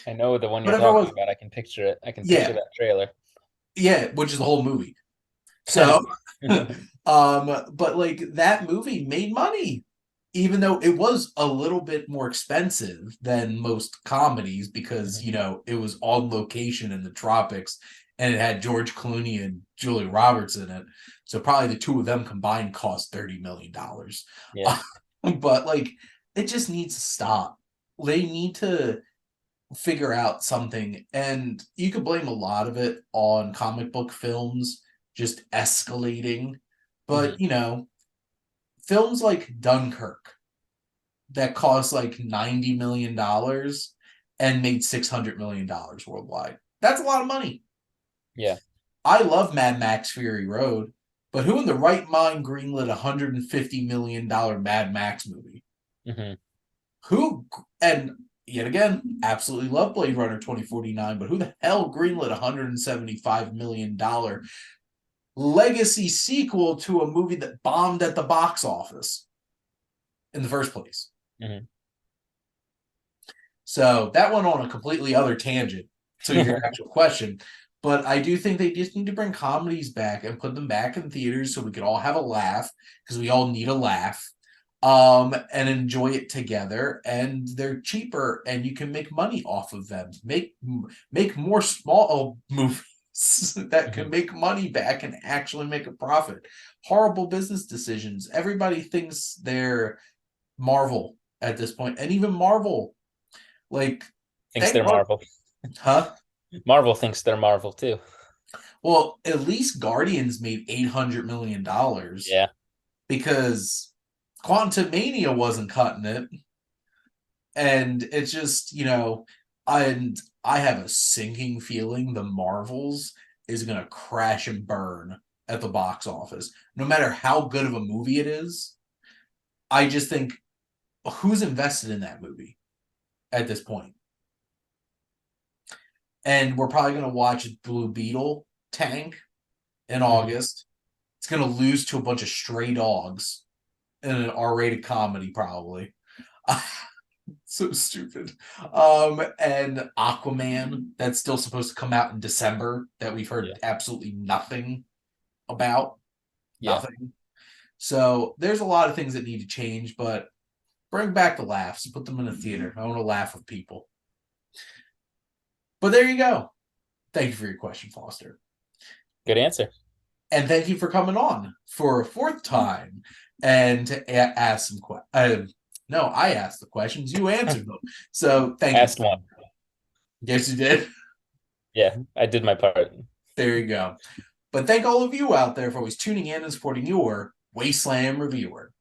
I know the one you're Whatever it talking was. about. I can picture it. I can picture Yeah, that trailer. yeah, which is the whole movie. So, but like that movie made money, even though it was a little bit more expensive than most comedies because, Hmm. it was on location in the tropics and it had George Clooney and Julia Roberts in it. So probably the two of them combined cost $30 million. Yeah. But like, it just needs to stop. They need to figure out something, and you could blame a lot of it on comic book films just escalating. Hmm. But films like Dunkirk that cost like $90 million and made $600 million worldwide. That's a lot of money. Yeah. I love Mad Max Fury Road, but who in the right mind greenlit $150 million Mad Max movie? Hmm. Who and yet again, absolutely love Blade Runner 2049, but who the hell greenlit $175 million legacy sequel to a movie that bombed at the box office in the first place? Hmm. So that went on a completely other tangent to your actual question. But I do think they just need to bring comedies back and put them back in theaters so we could all have a laugh because we all need a laugh, and enjoy it together. And they're cheaper and you can make money off of them. Make more small movies that can Hmm. make money back and actually make a profit. Horrible business decisions. Everybody thinks they're Marvel at this point, and even Marvel, like, Thinks thank they're God, Marvel. huh? Marvel thinks they're Marvel too. Well, at least Guardians made $800 million Yeah. because Quantumania wasn't cutting it. And it's just, and I have a sinking feeling the Marvels is going to crash and burn at the box office. No matter how good of a movie it is, I just think who's invested in that movie at this point? And we're probably going to watch Blue Beetle tank in Mhm. August. It's going to lose to a bunch of stray dogs in an R-rated comedy, probably. So stupid. And Aquaman, that's still supposed to come out in December, that we've heard Yeah. absolutely nothing about. Yeah. Nothing. So there's a lot of things that need to change, but bring back the laughs. Put them in a theater. I want to laugh with people. But there you go. Thank you for your question, Foster. Good answer. And thank you for coming on for a fourth time and to ask some questions. No, I asked the questions. You answered them. So thank you. Asked one. Yes, you did. Yeah, I did my part. There you go. But thank all of you out there for always tuning in and supporting your Wasteland Reviewer.